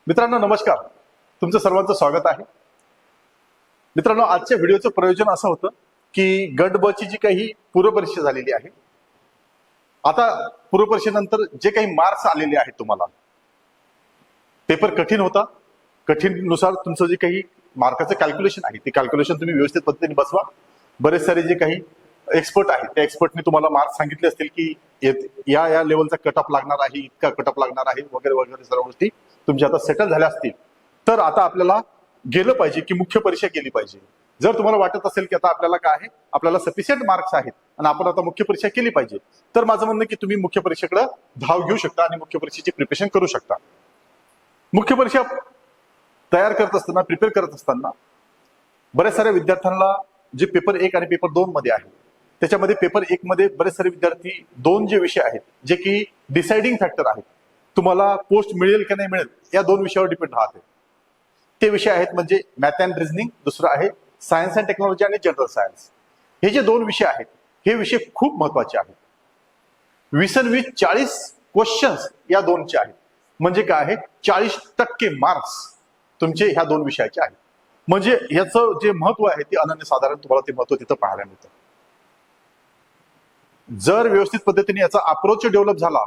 मित्रांनो नमस्कार. तुमचं सर्वांचं स्वागत आहे. मित्रांनो आजच्या व्हिडिओचं प्रयोजन असं होतं की गट ब ची जी काही पूर्वपरीक्षा झालेली आहे, आता पूर्वपरीक्षेनंतर जे काही मार्क्स आलेले आहेत, तुम्हाला पेपर कठीण होता, कठीणनुसार तुमचं जे काही मार्काचं कॅल्क्युलेशन आहे ते कॅल्क्युलेशन तुम्ही व्यवस्थित पद्धतीने बसवा. बरेच सारे जे काही एक्सपर्ट आहेत त्या एक्सपर्टने तुम्हाला मार्क्स सांगितले असतील की या या लेवलचा कट ऑफ लागणार आहे, इतका कट ऑफ लागणार आहे वगैरे वगैरे सर्व गोष्टी तुमच्या आता सेटल झाल्या असतील. तर आता आपल्याला गेलं पाहिजे की मुख्य परीक्षा केली पाहिजे. जर तुम्हाला वाटत असेल की आता आपल्याला काय आहे, आपल्याला सफिशियंट मार्क्स आहेत आणि आपण आता मुख्य परीक्षा केली पाहिजे, तर माझं म्हणणं की तुम्ही मुख्य परीक्षेकडे धाव घेऊ शकता आणि मुख्य परीक्षेची प्रिपरेशन करू शकता. मुख्य परीक्षा तयार करत असताना, प्रिपेअर करत असताना बऱ्याच साऱ्या विद्यार्थ्यांना जे पेपर 1 आणि पेपर 2 मध्ये आहे, त्याच्यामध्ये पेपर 1 मध्ये बरेच सारे विद्यार्थी 2 जे विषय आहेत जे की डिसाइडिंग फॅक्टर आहेत, तुम्हाला पोस्ट मिळेल की नाही मिळेल या 2 विषयावर डिपेंड राहते. ते विषय आहेत म्हणजे मॅथ अँड रिझनिंग, दुसरं आहे सायन्स अँड टेक्नॉलॉजी आणि जनरल सायन्स. हे जे 2 विषय आहेत हे विषय खूप महत्वाचे आहेत. 20 40 क्वेश्चन्स या 2चे आहेत. म्हणजे काय आहे, 40% मार्क्स तुमचे ह्या 2 विषयाचे आहेत. म्हणजे याचं जे महत्व आहे ते अनन्यसाधारण तुम्हाला ते महत्व तिथं पाहायला मिळतं. जर व्यवस्थित पद्धतीने याचा अप्रोच डेव्हलप झाला,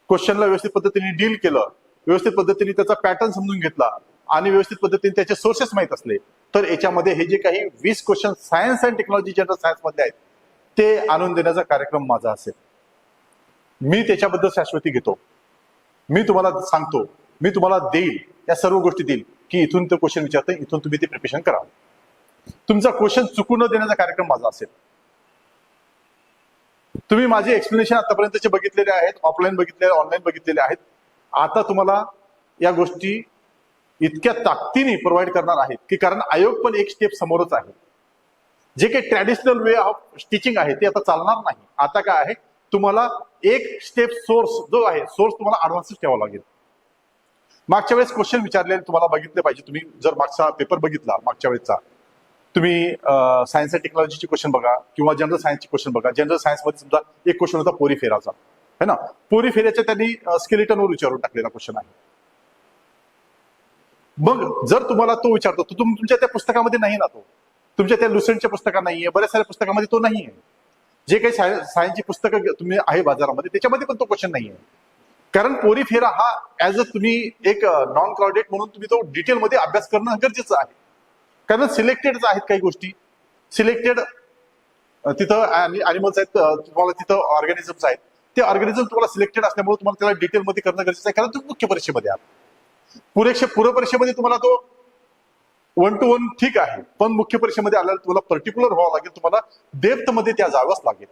क्वेश्चनला व्यवस्थित पद्धतीने डील केलं, व्यवस्थित पद्धतीने त्याचा पॅटर्न समजून घेतला आणि व्यवस्थित पद्धतीने त्याचे सोर्सेस माहित असले, तर याच्यामध्ये हे जे काही 20 question science and technology general science मध्ये आहेत ते आणून देण्याचा कार्यक्रम माझा असेल. मी त्याच्याबद्दल शाश्वती घेतो. मी तुम्हाला सांगतो, मी तुम्हाला देईल, या सर्व गोष्टी देईल की इथून ते क्वेश्चन विचारते, इथून तुम्ही ते प्रिपरेशन करा. तुमचा क्वेश्चन चुकून न देण्याचा कार्यक्रम माझा असेल. तुम्ही माझे एक्सप्लेनेशन आतापर्यंतचे बघितलेले आहेत, ऑफलाईन बघितलेले, ऑनलाईन बघितलेले आहेत. आता तुम्हाला या गोष्टी इतक्या ताकदीने प्रोव्हाइड करणार आहेत की कारण आयोग पण एक स्टेप समोरच आहे. जे काही ट्रॅडिशनल वे ऑफ टीचिंग आहे ते आता चालणार नाही. आता काय आहे, तुम्हाला एक स्टेप सोर्स जो आहे, सोर्स तुम्हाला ऍडव्हान्स ठेवावा लागेल. मागच्या वेळेस क्वेश्चन विचारलेले तुम्हाला बघितले पाहिजे. तुम्ही जर मागचा पेपर बघितला मागच्या वेळेचा, तुम्ही सायन्स अँड टेक्नॉलॉजीची क्वेश्चन बघा किंवा जनरल सायन्सची क्वेश्चन बघा. जनरल सायन्स मध्ये समजा एक क्वेश्चन होता पोरी फेराचा, है ना. पोरी फेऱ्याच्या त्यांनी स्केलेटनवर विचारून टाकलेला क्वेश्चन आहे. मग जर तुम्हाला तो विचारतो, तो तुमच्या त्या पुस्तकामध्ये नाही ना, तो तुमच्या त्या लुसेंटच्या पुस्तकात नाहीये, बऱ्याच साऱ्या पुस्तकामध्ये तो नाहीये. जे काही सायन्सची पुस्तकं तुम्ही आहे बाजारामध्ये त्याच्यामध्ये पण तो क्वेश्चन नाहीये. कारण पोरी फेरा हा ऍज अ तुम्ही एक नॉन क्राउडेड म्हणून तुम्ही तो डिटेलमध्ये अभ्यास करणं गरजेचं आहे. कारण सिलेक्टेडच आहेत काही गोष्टी, सिलेक्टेड तिथं अॅनिमल्स आहेत, तुम्हाला तिथं ऑर्गॅनिझम्स आहेत. ते ऑर्गॅनिझम तुम्हाला सिलेक्टेड असल्यामुळे तुम्हाला त्याला डिटेलमध्ये करणं गरजेचं आहे. कारण तुम्ही मुख्य परीक्षेमध्ये आहात. पूर्व परीक्षेमध्ये तुम्हाला तो 1 to 1 ठीक आहे, पण मुख्य परीक्षेमध्ये आल्याला तुम्हाला पर्टिक्युलर व्हावं लागेल, तुम्हाला डेप्थ मध्ये त्या जावंच लागेल.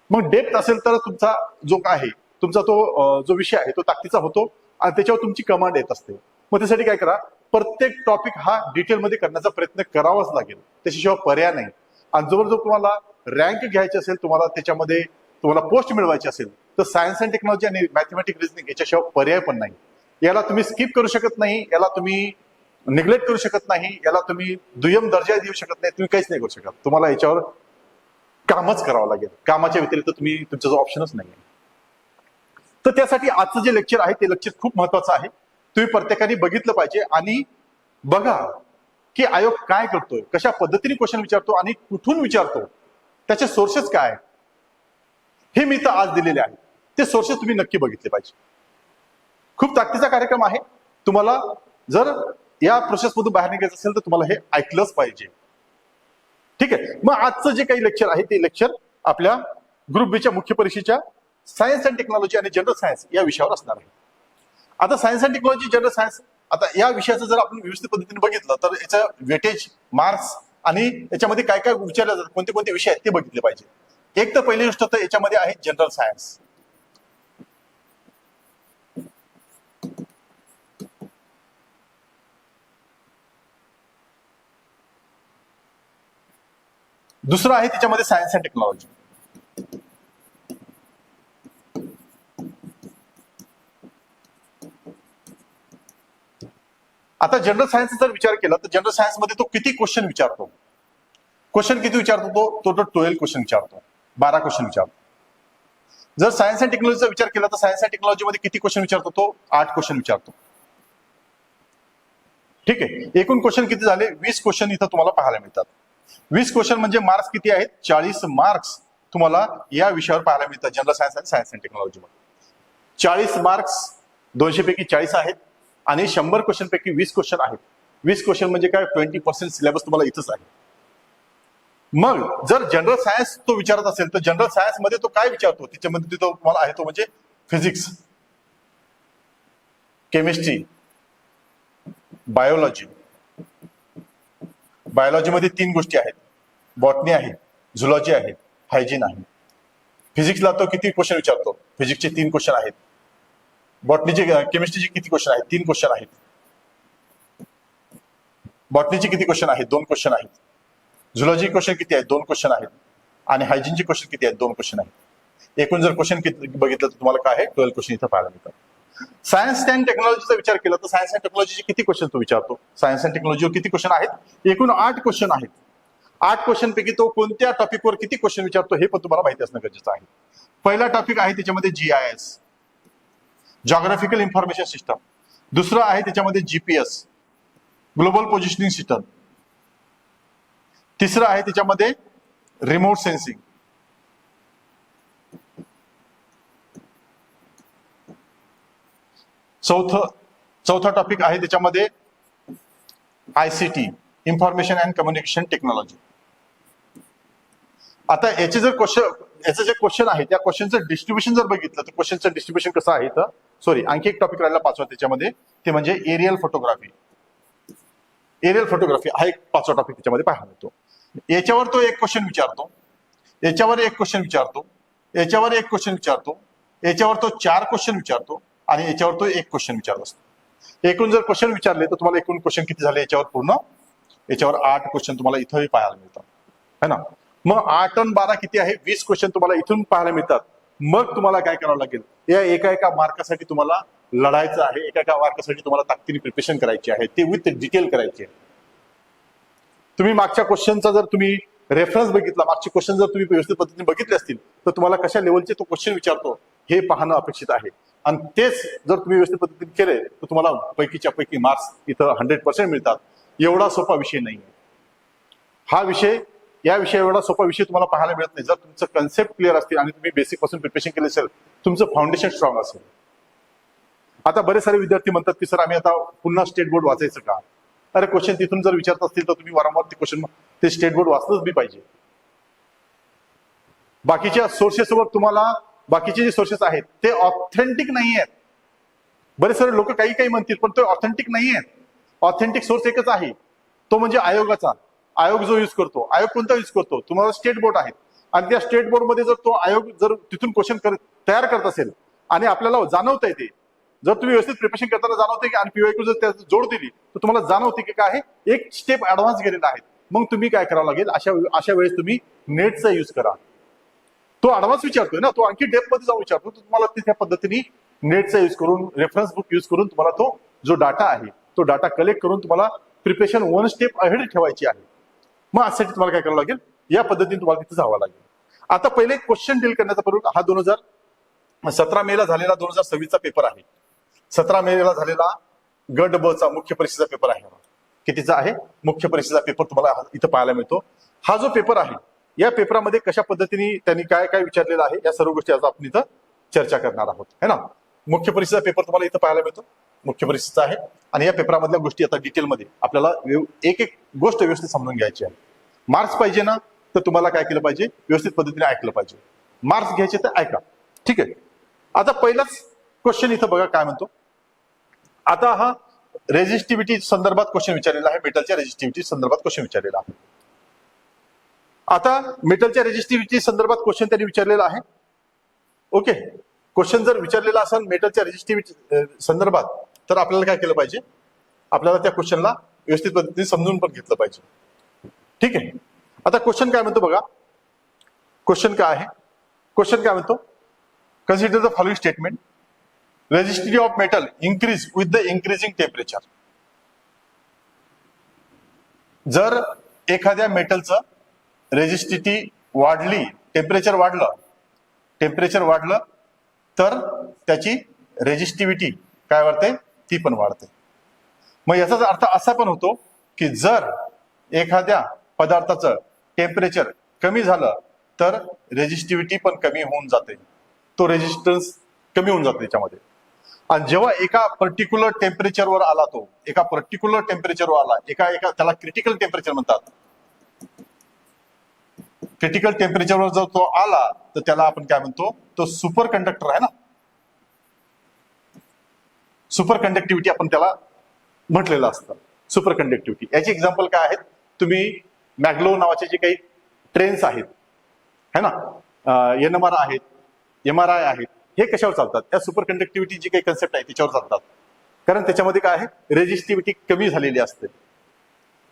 मग डेप्थ असेल तर तुमचा जो आहे, तुमचा तो जो विषय आहे तो ताकदीचा होतो आणि त्याच्यावर तुमची कमांड येत असते. मग त्यासाठी काय करा, प्रत्येक टॉपिक हा डिटेलमध्ये करण्याचा प्रयत्न करावाच लागेल, त्याच्याशिवाय पर्याय नाही. आणि जवळजवळ तुम्हाला रँक घ्यायची असेल, तुम्हाला त्याच्यामध्ये तुम्हाला पोस्ट मिळवायची असेल, तर सायन्स अँड टेक्नॉलॉजी आणि मॅथमॅटिक्स रिझनिंग याच्याशिवाय पर्याय पण नाही. याला तुम्ही स्किप करू शकत नाही, याला तुम्ही निग्लेक्ट करू शकत नाही, याला तुम्ही दुय्यम दर्जा देऊ शकत नाही, तुम्ही काहीच नाही करू शकत. तुम्हाला याच्यावर कामच करावं लागेल. कामाच्या व्यतिरिक्त तुम्ही तुमचा जो ऑप्शनच नाही. तर त्यासाठी आजचं जे लेक्चर आहे ते लेक्चर खूप महत्वाचं आहे. तुम्ही प्रत्येकाने बघितलं पाहिजे आणि बघा की आयोग काय करतोय, कशा पद्धतीने क्वेश्चन विचारतो आणि कुठून विचारतो, त्याचे सोर्सेस काय आहेत हे मी तर आज दिलेले आहे. ते सोर्सेस तुम्ही नक्की बघितले पाहिजे. खूप ताकदीचा कार्यक्रम आहे. तुम्हाला जर या प्रोसेसमधून बाहेर निघायचं असेल तर तुम्हाला हे ऐकलंच पाहिजे. ठीक आहे. मग आजचं जे काही लेक्चर आहे ते लेक्चर आपल्या ग्रुप बीच्या मुख्य परीक्षेच्या सायन्स अँड टेक्नॉलॉजी आणि जनरल सायन्स या विषयावर असणार आहे. आता science and technology, general science, आता या विषयाचं जर आपण व्यवस्थित पद्धतीने बघितलं तर याचं वेटेज, मार्क्स आणि याच्यामध्ये काय काय विचारलं जातं, कोणते कोणते विषय आहेत ते बघितले पाहिजे. एक तर पहिली गोष्ट तर याच्यामध्ये आहे जनरल सायन्स. दुसरं आहे त्याच्यामध्ये सायन्स अँड टेक्नॉलॉजी. आता जनरल सायन्सचा जर विचार केला तर जनरल सायन्स मध्ये तो किती क्वेश्चन विचारतो, क्वेश्चन किती विचारतो, तो 12 क्वेश्चन विचारतो, 12 क्वेश्चन विचारतो. जर सायन्स अँड टेक्नॉलॉजीचा विचार केला तर सायन्स अँड टेक्नॉलॉजी मध्ये किती क्वेश्चन विचारतो, तो 8 क्वेश्चन विचारतो. ठीक आहे, एकूण क्वेश्चन किती झाले? 20 क्वेश्चन इथं तुम्हाला पाहायला मिळतात. 20 क्वेश्चन म्हणजे मार्क्स किती आहेत? 40 मार्क्स तुम्हाला या विषयावर पाहायला मिळतात, जनरल सायन्स आणि सायन्स अँड टेक्नॉलॉजी मध्ये. 40 मार्क्स 200 पैकी 40 आहेत आणि 100 क्वेश्चन पैकी 20 क्वेश्चन आहेत. 20 क्वेश्चन म्हणजे काय? 20% सिलेबस तुम्हाला इथंच आहे. मग जर जनरल सायन्स तो विचारत असेल तर जनरल सायन्स मध्ये तो काय विचारतो? त्याच्यामध्ये तो तुम्हाला आहे तो म्हणजे फिजिक्स, केमिस्ट्री, बायोलॉजी. बायोलॉजीमध्ये 3 गोष्टी आहेत, बॉटनी आहे, झुलॉजी आहे, हायजीन आहे. फिजिक्सला तो किती क्वेश्चन विचारतो? फिजिक्सचे 3 क्वेश्चन आहेत. बॉटनीचे केमिस्ट्रीचे किती क्वेश्चन आहेत? 3 क्वेश्चन आहेत. बॉटनीचे किती क्वेश्चन आहेत? 2 क्वेश्चन आहेत. झुलॉजी क्वेश्चन किती आहेत? 2 क्वेश्चन आहेत. आणि हायजीनचे क्वेश्चन किती आहेत? 2 क्वेश्चन आहेत. एकूण जर क्वेश्चन बघितलं तर तुम्हाला काय आहे? 12 क्वेश्चन इथं पाहायला मिळतात. सायन्स अँड टेक्नॉलॉजीचा विचार केला तर सायन्स अँड टेक्नॉलॉजीचे किती क्वेश्चन तो विचारतो? सायन्स अँड टेक्नॉलॉजीवर किती क्वेश्चन आहेत? एकूण 8 क्वेश्चन आहेत. 8 क्वेश्चन पैकी तो कोणत्या टॉपिकवर किती क्वेश्चन विचारतो हे पण तुम्हाला माहिती असणं गरजेचं आहे. पहिला टॉपिक आहे त्याच्यामध्ये GIS, जॉग्राफिकल इन्फॉर्मेशन सिस्टम. दुसरं आहे त्याच्यामध्ये GPS, ग्लोबल पोझिशनिंग सिस्टम. तिसरं आहे त्याच्यामध्ये रिमोट सेन्सिंग. चौथा टॉपिक आहे त्याच्यामध्ये ICT, information and communication technology. आता याचे जे क्वेश्चन आहे त्या क्वेश्चनचं डिस्ट्रीब्युशन जर बघितलं तर क्वेश्चनचं डिस्ट्रीब्युशन कसं आहे तर सॉरी आणखी एक टॉपिक राहिला 5वा त्याच्यामध्ये, ते म्हणजे एरियल फोटोग्राफी. एरियल फोटोग्राफी हा एक 5वा टॉपिक त्याच्यामध्ये पाहायला मिळतो. याच्यावर तो एक क्वेश्चन विचारतो, याच्यावर एक क्वेश्चन विचारतो, याच्यावर एक क्वेश्चन विचारतो, याच्यावर तो 4 क्वेश्चन विचारतो आणि याच्यावर तो एक क्वेश्चन विचारत असतो. एकूण जर क्वेश्चन विचारले तर तुम्हाला एकूण क्वेश्चन किती झाले याच्यावर पूर्ण? याच्यावर 8 क्वेश्चन तुम्हाला इथंही पाहायला मिळतात, है ना. मग 8 आणि 12 किती आहे? 20 क्वेश्चन तुम्हाला इथून पाहायला मिळतात. मग तुम्हाला काय करावं लागेल? या एका मार्कासाठी तुम्हाला लढायचं आहे, एका मार्कासाठी तुम्हाला ताकदीने प्रिपरेशन करायची आहे, ते विथ डिटेल करायची आहे. तुम्ही मागच्या क्वेश्चनचा जर तुम्ही रेफरन्स बघितला, मागचे क्वेश्चन जर तुम्ही व्यवस्थित पद्धतीने बघितले असतील तर तुम्हाला कशा लेवलचे तो क्वेश्चन विचारतो हे पाहणं अपेक्षित आहे. आणि तेच जर तुम्ही व्यवस्थित पद्धतीने केले तर तुम्हाला पैकीच्या पैकी मार्क्स इथं 100% मिळतात. एवढा सोपा विषय नाही या विषय एवढा सोपा विषय तुम्हाला पाहायला मिळत नाही. जर तुमचं कन्सेप्ट क्लिअर असतील आणि तुम्ही बेसिक पासून प्रिपरेशन केले असेल, तुमचं फाउंडेशन स्ट्रॉंग असेल. आता बरेच सारे विद्यार्थी म्हणतात की सर आम्ही आता पुन्हा स्टेट बोर्ड वाचायचं का? अरे क्वेश्चन तिथून जर विचारत असतील तर तुम्ही वारंवार ते क्वेश्चन ते स्टेट बोर्ड वाचलंच बी पाहिजे. बाकीच्या सोर्सेसवर तुम्हाला बाकीचे जे सोर्सेस आहेत ते ऑथेंटिक नाही आहेत. बरेच सारे लोक काही म्हणतील पण ते ऑथेंटिक नाही आहेत. ऑथेंटिक सोर्स एकच आहे, तो म्हणजे आयोगाचा. आयोग जो यूज करतो, आयोग कोणता यूज करतो? तुम्हाला स्टेट बोर्ड आहेत आणि त्या स्टेट बोर्ड मध्ये जर तो आयोग जर तिथून क्वेश्चन तयार करत असेल आणि आपल्याला जाणवत आहे ते, जर तुम्ही व्यवस्थित प्रिपरेशन करताना जाणवते की आणि PYQ जर त्यात जोड दिली तर तुम्हाला जाणवते की काय आहे, एक स्टेप ऍडव्हान्स गेलेला आहे. मग तुम्ही काय करावं लागेल? अशा वेळेस तुम्ही नेटचा यूज करा. तो ऍडव्हान्स विचारतोय ना, तो आणखी डेप्थ मध्ये जाऊन विचारतो. तुम्हाला त्या पद्धतीने नेटचा यूज करून, रेफरन्स बुक यूज करून तुम्हाला तो जो डाटा आहे तो डाटा कलेक्ट करून तुम्हाला प्रिपरेशन 1 स्टेप अहेड ठेवायची आहे. मग यासाठी तुम्हाला काय करावं लागेल? या पद्धतीने तुम्हाला तिथे जावं लागेल. आता पहिले क्वेश्चन डील करण्याचा पूर्वी हा 2017 मेला झालेला 2026चा पेपर आहे. 17 मेला झालेला गट ब चा मुख्य परीक्षेचा पेपर आहे. कितीचा आहे? मुख्य परीक्षेचा पेपर तुम्हाला इथं पाहायला मिळतो. हा जो पेपर आहे या पेपरामध्ये कशा पद्धतीने त्यांनी काय काय विचारलेलं आहे या सर्व गोष्टी आज आपण इथं चर्चा करणार आहोत, है ना. मुख्य परीक्षेचा पेपर तुम्हाला इथं पाहायला मिळतो, मुख्य परीक्षेचा आहे. आणि या पेपरामधल्या गोष्टी आता डिटेलमध्ये आपल्याला एक गोष्ट व्यवस्थित समजून घ्यायची आहे. मार्क्स पाहिजे ना तर तुम्हाला काय केलं पाहिजे? व्यवस्थित पद्धतीने ऐकलं पाहिजे. मार्क्स घ्यायचे तर ऐका, ठीक आहे. आता पहिलाच क्वेश्चन इथं बघा काय म्हणतो. आता हा रेजिस्टिव्हिटी संदर्भात क्वेश्चन विचारलेला आहे, मेटलच्या रेजिस्टिव्हिटी संदर्भात क्वेश्चन विचारलेला आहे. आता मेटलच्या रेजिस्टिव्हिटी संदर्भात क्वेश्चन त्यांनी विचारलेला आहे. ओके, क्वेश्चन जर विचारलेला असेल मेटलच्या रेजिस्टिव्हिटी संदर्भात तर आपल्याला काय केलं पाहिजे? आपल्याला त्या क्वेश्चनला व्यवस्थित पद्धतीने समजून पण घेतलं पाहिजे, ठीक आहे. आता क्वेश्चन काय म्हणतो बघा. क्वेश्चन काय आहे? क्वेश्चन काय म्हणतो? Consider the following statement. Resistivity of metal increase with the increasing temperature. जर एखाद्या मेटलचं रेजिस्टिव्हिटी वाढली, टेम्परेचर वाढलं तर त्याची रेजिस्टिव्हिटी काय वाढते? ती पण वाढते. मग याचा अर्थ असा पण होतो की जर एखाद्या पदार्थाचं टेम्परेचर कमी झालं तर रेजिस्टिव्हिटी पण कमी होऊन जाते, तो रेजिस्टन्स कमी होऊन जातो त्याच्यामध्ये. आणि जेव्हा एका पर्टिक्युलर टेम्परेचरवर आला, तो एका पर्टिक्युलर टेम्परेचरवर आला, त्याला क्रिटिकल टेम्परेचर म्हणतात. क्रिटिकल टेम्परेचरवर जर तो आला तर त्याला आपण काय म्हणतो, तो सुपर कंडक्टर आहे ना, सुपर कंडक्टिव्हिटी आपण त्याला म्हटलेलं असतं, सुपर कंडक्टिव्हिटी. याची एक्झाम्पल काय आहेत, तुम्ही मॅग्लो नावाचे जे काही ट्रेन्स आहेत है ना, NMR आहेत, MRI आहेत, हे कशावर चालतात, त्या सुपर कंडक्टिव्हिटी जी काही कन्सेप्ट आहे त्याच्यावर चालतात. कारण त्याच्यामध्ये काय आहे, रेजिस्टिव्हिटी कमी झालेली असते.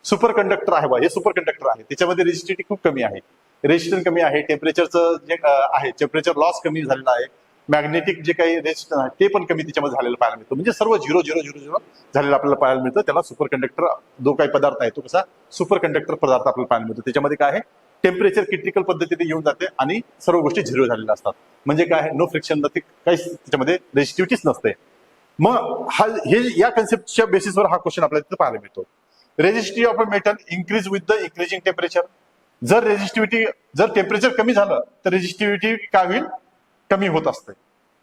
सुपर कंडक्टर आहे बा, हे सुपर कंडक्टर आहे, त्याच्यामध्ये रेजिस्टिव्हिटी खूप कमी आहे, रेजिस्टन्स कमी आहे, टेम्परेचरचं जे आहे टेम्परेचर लॉस कमी झालेलं आहे, मॅग्नेटिक जे काही रेजिस्टन्स आहे ते पण कमी त्याच्यामध्ये झालेलं पाहायला मिळतं. म्हणजे सर्व 0 झालेलं आपल्याला पाहायला मिळतं. त्याला सुपर कंडक्टर जो काही पदार्थ आहे तो कसा सुपर कंडक्टर पदार्थ आपल्याला पाहायला मिळतो. त्याच्यामध्ये काय आहे, टेम्परेचर क्रिटिकल पद्धतीने येऊन जाते आणि सर्व गोष्टी 0 झालेल्या असतात. म्हणजे काय आहे, नो फ्रिक्शन, काहीच त्याच्यामध्ये रेजिस्टिव्हिटीच नसते. मग हे या कन्सेप्टच्या बेसिसवर हा क्वेश्चन आपल्याला तिथे पाहायला मिळतो. Resistivity of a metal increase with the increasing temperature. जर टेम्परेचर कमी झालं तर रेजिस्टिव्हिटी काय होईल, कमी होत असते.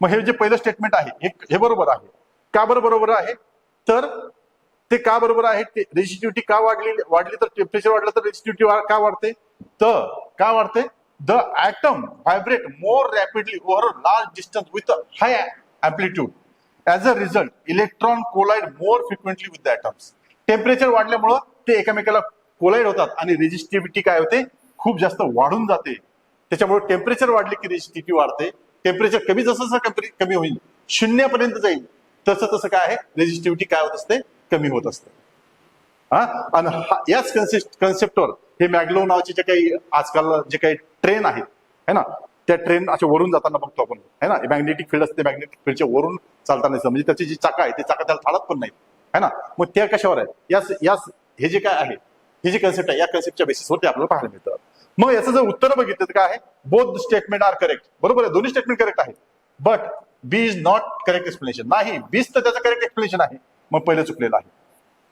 मग हे जे पहिलं स्टेटमेंट आहे हे बरोबर आहे. का बरोबर आहे, तर ते का बरोबर आहे, रेजिस्टिव्हिटी का वाढली तर टेम्परेचर वाढलं तर रेजिस्टिव्हिटी का वाढते, तर का वाढते, the atom vibrate more rapidly over a large distance with high amplitude. As a result electron collide more frequently with the atoms. Temperature वाढल्यामुळं ते एकमेकाला कोलाइड होतात आणि रेजिस्टिव्हिटी काय होते, खूप जास्त वाढून जाते. त्याच्यामुळे टेम्परेचर वाढले की रेजिस्टिव्हिटी वाढते. टेम्परेचर कमी जसं कमी होईल, 0 पर्यंत जाईल, तसं काय आहे, रेजिस्टिव्हिटी काय होत असते, कमी होत असते. आणि याच कन्सेप्टवर हे मॅग्लो नावाचे जे काही आजकाल जे काही ट्रेन आहेत है ना, त्या ट्रेन असे वरून जाताना बघतो आपण है ना, मॅग्नेटिक फील्ड असते, मॅग्नेटिक फील्डच्या वरून चालताना, म्हणजे त्याची जी चाका आहे ते चाका त्याला थाळत पण नाही है ना. मग त्या कशावर आहे, हे जे काय आहे, ही जी कन्सेप्ट आहे, या कन्सेप्टच्या बेसिसवर ते आपल्याला पाहायला मिळतं. मग याचं जर उत्तर बघितलं तर काय आहे, बोथ स्टेटमेंट आर करेक्ट. बरोबर आहे, दोन्ही स्टेटमेंट करेक्ट आहे, but B is not correct explanation. नाही, बीच तर त्याचं करेक्ट एक्सप्लेनेशन आहे, मग पहिलं चुकलेलं आहे.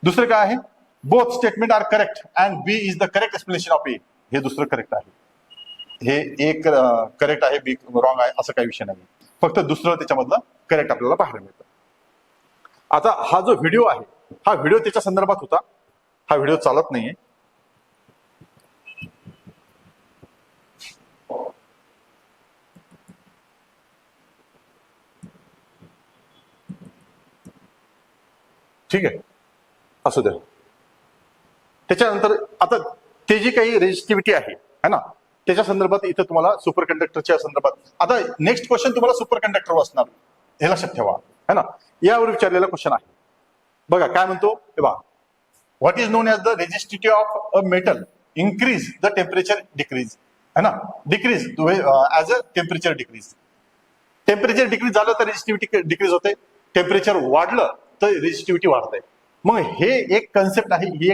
दुसरं काय आहे, both statement are correct and B is the correct explanation of A. हे दुसरं करेक्ट आहे, हे एक करेक्ट आहे, बी रॉंग आहे, असं काही विषय नाही. फक्त दुसरं त्याच्यामधलं करेक्ट आपल्याला पाहायला मिळतं. आता हा जो व्हिडिओ आहे, हा व्हिडिओ त्याच्या संदर्भात होता, हा व्हिडिओ चालत नाहीये. ठीक आहे, असू द्या. त्याच्यानंतर आता ते जी काही रेजिस्टिव्हिटी आहे है ना, त्याच्या संदर्भात इथं तुम्हाला सुपर कंडक्टरच्या संदर्भात आता नेक्स्ट क्वेश्चन तुम्हाला सुपर कंडक्टर असणार, हे लक्षात ठेवा है ना. यावर विचारलेला क्वेश्चन आहे बघा, काय म्हणतो हे बघा, what is known as the resistivity of a metal increase the temperature decrease है ना, decrease as a temperature decrease. Temperature decrease झालं तर रेजिस्टिव्हिटी डिक्रीज होते, टेम्परेचर वाढलं तर रेजिस्टिव्हिटी वाढते. मग हे एक कन्सेप्ट आहे, ही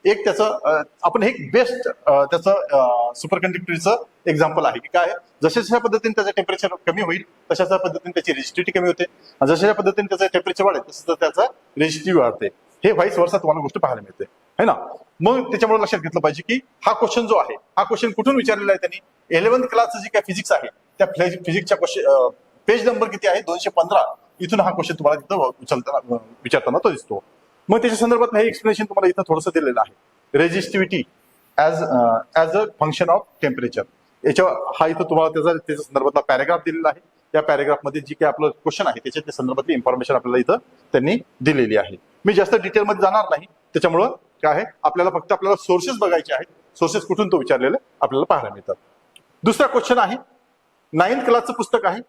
एक त्याचं आपण एक बेस्ट त्याचं सुपर कंडक्टिव्हिटीचं एक्झाम्पल आहे की काय, जशा पद्धतीने त्याचं टेम्परेचर कमी होईल तशाच पद्धतीने त्याची रेजिस्टिव्हिटी कमी होते, जशा पद्धतीने त्याचं टेम्परेचर वाढेल तसं त्याचं रेजिस्टिव्हिटी वाढते. हे व्हाईस वर्सा तुम्हाला गोष्ट पाहायला मिळते है ना. मग त्याच्यामुळे लक्षात घेतलं पाहिजे की हा क्वेश्चन जो आहे, हा क्वेश्चन कुठून विचारलेला आहे त्यांनी, 11th क्लासचं जे काय फिजिक्स आहे त्या फिजिक्सच्या क्वेश्चन पेज नंबर किती आहे 215, इथून हा क्वेश्चन तुम्हाला तिथं विचारताना तो दिसतो. मग त्याच्या संदर्भात हे एक्सप्लेनेशन तुम्हाला इथं थोडंसं दिलेलं आहे, resistivity as a function of temperature. हा इथं तुम्हाला त्याच्या संदर्भातला पॅरेग्राफ दिलेला आहे. त्या पॅरेग्राफमध्ये जी काही आपलं क्वेश्चन आहे त्याच्या संदर्भातली इन्फॉर्मेशन आपल्याला इथं त्यांनी दिलेली आहे. मी जास्त डिटेलमध्ये जाणार नाही, त्याच्यामुळं काय आहे, आपल्याला सोर्सेस बघायचे आहेत, सोर्सेस कुठून तो विचारलेले आपल्याला पाहायला मिळतात. दुसरा क्वेश्चन आहे 9th क्लासचं पुस्तक आहे,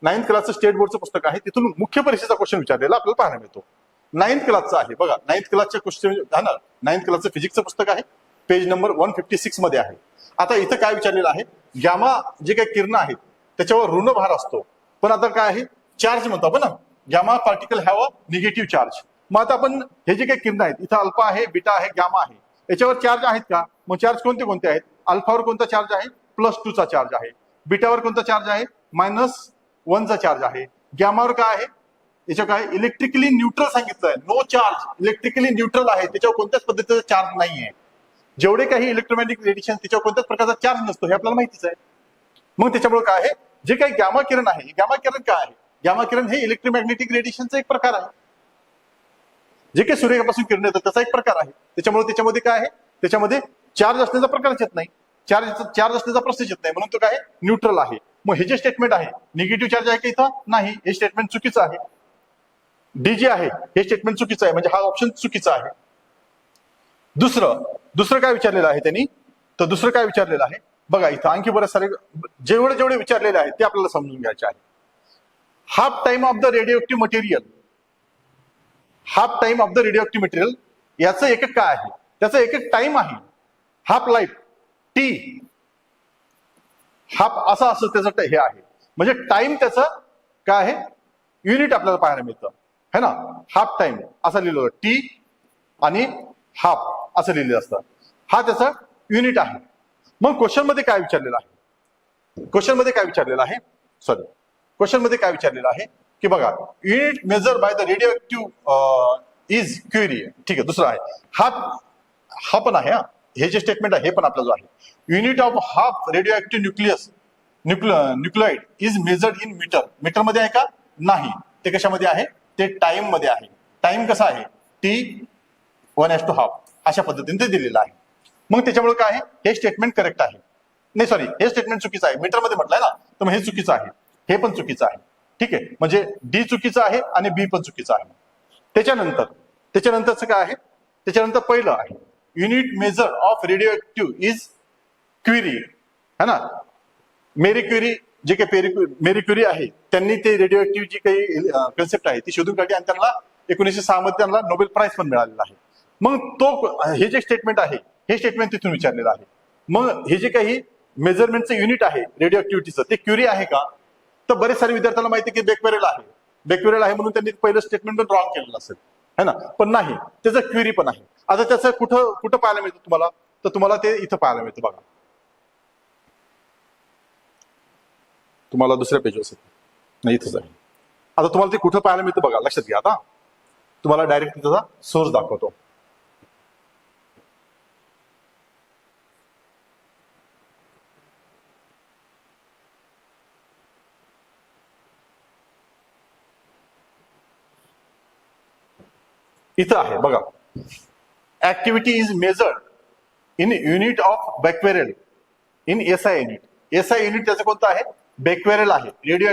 9th क्लासचं स्टेट बोर्डचं पुस्तक आहे, तिथून मुख्य परीक्षेचा क्वेश्चन विचारलेला आपल्याला पाहायला मिळतो. 9th क्लासचं आहे बघा, 9th क्लासच्या क्वेश्चन हा ना, 9th क्लासचं फिजिक्सचं पुस्तक आहे, पेज नंबर 156 मध्ये आहे. आता इथं काय विचारलेलं आहे, गॅमा जे काही किरण आहेत त्याच्यावर ऋण भार असतो, पण आता काय आहे, चार्ज म्हणतो आपण ना, gamma particle have a negative charge. मग आता आपण हे जे काही किरण आहेत, इथं अल्फा आहे, बीटा आहे, गॅमा आहे, याच्यावर चार्ज आहेत का, मग चार्ज कोणते कोणते आहेत, अल्फावर कोणता चार्ज आहे, +2 चार्ज आहे, बीटावर कोणता चार्ज आहे, -1 चार्ज आहे, गॅमावर काय आहे याच्यावर काय इलेक्ट्रिकली न्यूट्रल सांगितलंय, नो चार्ज, इलेक्ट्रिकली न्यूट्रल आहे, त्याच्यावर कोणत्याच पद्धतीचा चार्ज नाहीये. जेवढे काही इलेक्ट्रोमॅग्नेटिक रेडिएशन त्याच्यावर कोणत्याच प्रकारचा चार्ज नसतो हे आपल्याला माहितीच आहे. मग त्याच्यामुळे काय आहे, जे काही गॅमा किरण आहे, गॅमा किरण काय आहे, गॅमा किरण हे इलेक्ट्रोमॅग्नेटिक रेडिएशनचा एक प्रकार आहे. जे काही सूर्यापासून किरण येतात त्याचा एक प्रकार आहे. त्याच्यामध्ये काय आहे, त्याच्यामध्ये चार्ज असण्याचा प्रकारच येत नाही, चार्ज असण्याचा प्रश्नच येत नाही, म्हणून तो काय न्यूट्रल आहे. मग हे जे स्टेटमेंट आहे, निगेटिव्ह चार्ज आहे का इथं, नाही, हे स्टेटमेंट चुकीचं आहे. डी जे आहे हे स्टेटमेंट चुकीचं आहे, म्हणजे हा ऑप्शन चुकीचा आहे. दुसरं काय विचारलेलं आहे त्यांनी, तर दुसरं काय विचारलेलं आहे बघा, इथं आणखी बरेच सारे जेवढे विचारलेले आहेत ते आपल्याला समजून घ्यायचे आहे. Half time of the radio active material, half time of the radio active material याचं एकक काय आहे, त्याचं एकक टाइम आहे. हाफ लाईफ टी, हाफ असं त्याचं हे आहे, म्हणजे टाइम त्याचं काय आहे युनिट आपल्याला पाहायला मिळतं है ना. हाफ टाइम असं लिहिलं, टी आणि हाफ असं लिहिलेलं असतं, हा त्याचा युनिट आहे. मग क्वेश्चन मध्ये काय विचारलेलं आहे, क्वेश्चन मध्ये काय विचारलेलं आहे की बघा, unit measure by the radio active is curie, ठीक आहे. दुसरा आहे हा पण आहे, हे जे स्टेटमेंट आहे हे पण आपलं जो आहे, unit of half radio active nucleoid is measured in meter, meter मध्ये आहे का, नाही, ते कशामध्ये आहे, ते टाइम मध्ये आहे. टाइम कसा आहे, टी 1:2 अशा पद्धतीने ते दिलेलं आहे. मग त्याच्यामुळे काय आहे, हे स्टेटमेंट करेक्ट आहे, नाही सॉरी, हे स्टेटमेंट चुकीचं आहे, मीटर मध्ये म्हटलंय ना, तर मग हे चुकीचं आहे, हे पण चुकीचं आहे. ठीक आहे, म्हणजे डी चुकीचं आहे आणि बी पण चुकीचं आहे. त्याच्यानंतरचं काय आहे, त्याच्यानंतर पहिलं आहे unit measure of radio active is curie है ना. मेरी क्युरी, जे काही मेरी क्युरी आहे, त्यांनी ते रेडिओ ऍक्टिव्ह जी काही कन्सेप्ट आहे ती शोधून काढली आणि त्यांना 1906 मध्ये त्यांना नोबेल प्राइज पण मिळालेला आहे. मग हे जे स्टेटमेंट आहे हे स्टेटमेंट तिथून विचारलेलं आहे. मग हे जे काही मेजरमेंटचं युनिट आहे रेडिओ ऍक्टिव्हिटीचं ते क्युरी आहे का, तर बरेच सारे विद्यार्थ्यांना माहिती की बेक्वेरेल आहे म्हणून त्यांनी पहिलं स्टेटमेंट पण रॉंग केलेलं असेल है ना, पण नाही, त्याचं क्युरी पण आहे. आता त्याचं कुठं पाहायला मिळतं तुम्हाला, तर तुम्हाला ते इथं पाहायला मिळतं बघा, तुम्हाला दुसऱ्या पेजवर नाही, इथंच आहे. आता तुम्हाला ते कुठं पाहायला मिळतं बघा, लक्षात घ्या. आता तुम्हाला डायरेक्ट त्याचा सोर्स दाखवतो. इथं आहे बघा, activity is measured in unit of becquerel in SI unit. SI unit त्याचं कोणतं आहे, बेक्वेरेल आहे. रेडिओ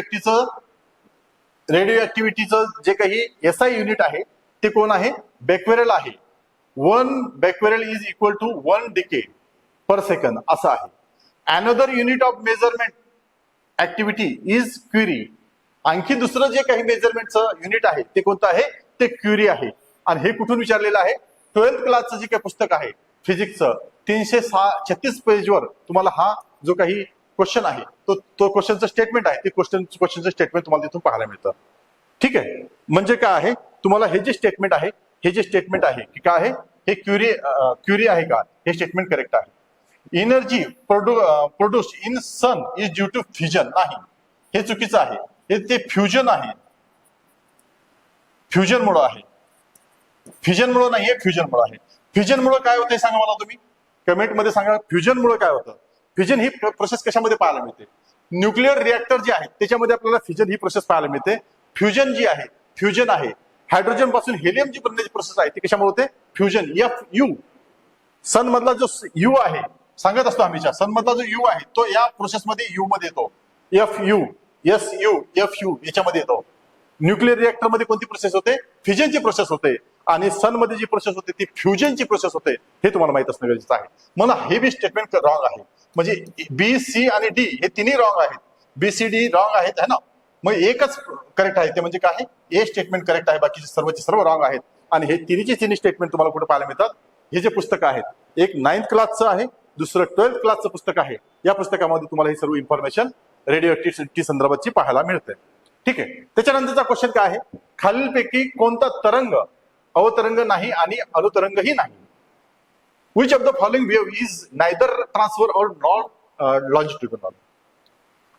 ऍक्टिव्हिटीचं जे काही एसआय युनिट आहे ते कोण आहे, बेक्वेरेल आहे. 1 becquerel is equal to 1 decayed per second असं आहे. Another unit of measurement activity is curie. आणखी दुसरं जे काही मेजरमेंटचं युनिट आहे ते कोणतं आहे, ते क्युरी आहे. आणि हे कुठून विचारलेलं आहे, 12th क्लासचं जे काही पुस्तक आहे फिजिक्सचं 336 पेजवर तुम्हाला हा जो काही क्वेश्चन आहे तो क्वेश्चनचं स्टेटमेंट आहे, ते क्वेश्चनचं स्टेटमेंट तुम्हाला तिथून पाहायला मिळतं. ठीक आहे, म्हणजे काय आहे, तुम्हाला हे जे स्टेटमेंट आहे की काय आहे, हे क्युरी आहे का, हे स्टेटमेंट करेक्ट आहे. Energy produce in sun is due to fusion, नाही, हे चुकीचं आहे, ते फ्युजन आहे, फ्युजनमुळे आहे, फ्युजनमुळे नाहीये, फ्युजनमुळे आहे. फ्युजनमुळे काय होतं सांगा मला तुम्ही, कमेंटमध्ये सांगा, फ्युजनमुळे काय होतं. फ्युजन ही प्रोसेस कशामध्ये पाहायला मिळते, न्यूक्लिअर रिएक्टर जे आहे त्याच्यामध्ये आपल्याला फ्युजन ही प्रोसेस पाहायला मिळते. फ्युजन जी आहे, फ्युजन आहे, हायड्रोजन पासून हेलियम जी बनण्याची प्रोसेस आहे ती कशामुळे होते, फ्युजन. FU सन मधला जो यू आहे, सांगत असतो हमेशा, सन मधला जो यू आहे तो या प्रोसेसमध्ये यू मध्ये येतो. FU FU याच्यामध्ये येतो. न्यूक्लिअर रिएक्टर मध्ये कोणती प्रोसेस होते, फ्युजनची प्रोसेस होते, आणि सन मध्ये जी प्रोसेस होते ती फ्युजनची प्रोसेस होते, हे तुम्हाला माहित असणं गरजेचं आहे. मला हे बी स्टेटमेंट रॉंग आहे, म्हणजे बी, सी आणि डी हे तिन्ही रॉंग आहेत, BCD रॉंग आहेत है ना. मग एकच करेक्ट आहे, ते म्हणजे काय, ए स्टेटमेंट करेक्ट आहे, बाकीचे सर्व रॉंग आहेत. आणि हे तिन्ही स्टेटमेंट तुम्हाला कुठे पाहायला मिळतात, हे जे पुस्तक आहेत, एक 9th क्लासचं आहे, दुसरं 12th क्लासचं पुस्तक आहे. या पुस्तकामध्ये तुम्हाला ही सर्व इन्फॉर्मेशन रेडिओ ऍक्टिव्हिटी संदर्भाची पाहायला मिळते. ठीक आहे, त्याच्यानंतरचा क्वेश्चन काय आहे, खालीलपैकी कोणता तरंग अवतरंग नाही आणि अनुतरंगही नाही. Which of the following wave is neither transfer और नॉट लॉन्जिट्युडिनल.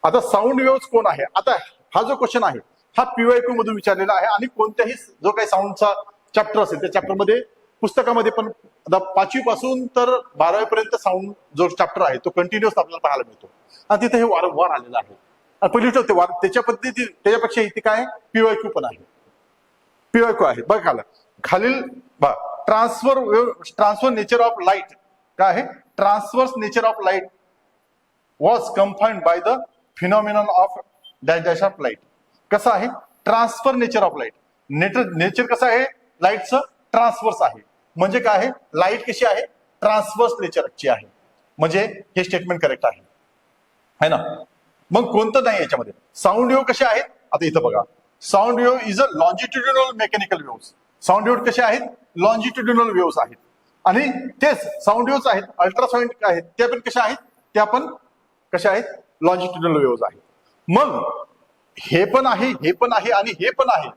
आता साऊंड वेव्ह कोण आहे, आता हा जो क्वेश्चन आहे हा पीवायक्यू मधून विचारलेला आहे. आणि कोणत्याही जो काही साऊंडचा चॅप्टर असेल त्या चॅप्टरमध्ये पुस्तकामध्ये पण आता 5वी पासून तर 12वी पर्यंत साऊंड जो चॅप्टर आहे तो कंटिन्युअस आपल्याला पाहायला मिळतो आणि तिथे हे वारंवार आलेलं आहे. आणि पहिली गोष्ट त्याच्या पद्धती त्याच्यापेक्षा इथे काय पीवायक्यू पण आहे. पीवायक्यू आहे बघा खालील ट्रान्सफर नेचर ऑफ लाईट काय आहे. Transfers nature of light was confined by the phenomenon of dash of light. कसं आहे transfer nature of light. Nature कसं आहे लाईटचं ट्रान्सफर्स आहे. म्हणजे काय आहे लाईट कशी आहे ट्रान्सफर्स नेचरची आहे. म्हणजे हे स्टेटमेंट करेक्ट आहे ना. मग कोणतं नाही याच्यामध्ये. साऊंड वेव्ह कसे आहेत आता इथं बघा. Sound wave is a longitudinal mechanical wave. Sound wave कसे आहेत लॉन्जिट्युडिनल वेव्ह आहेत. आणि तेच साऊंड वेव्ह आहेत अल्ट्रासाउंड आहेत त्या पण कशा आहेत त्या पण कशा आहेत लॉन्जिट्युडिनल वेव्ह आहेत. मग हे पण आहे हे पण आहे आणि हे पण आहे.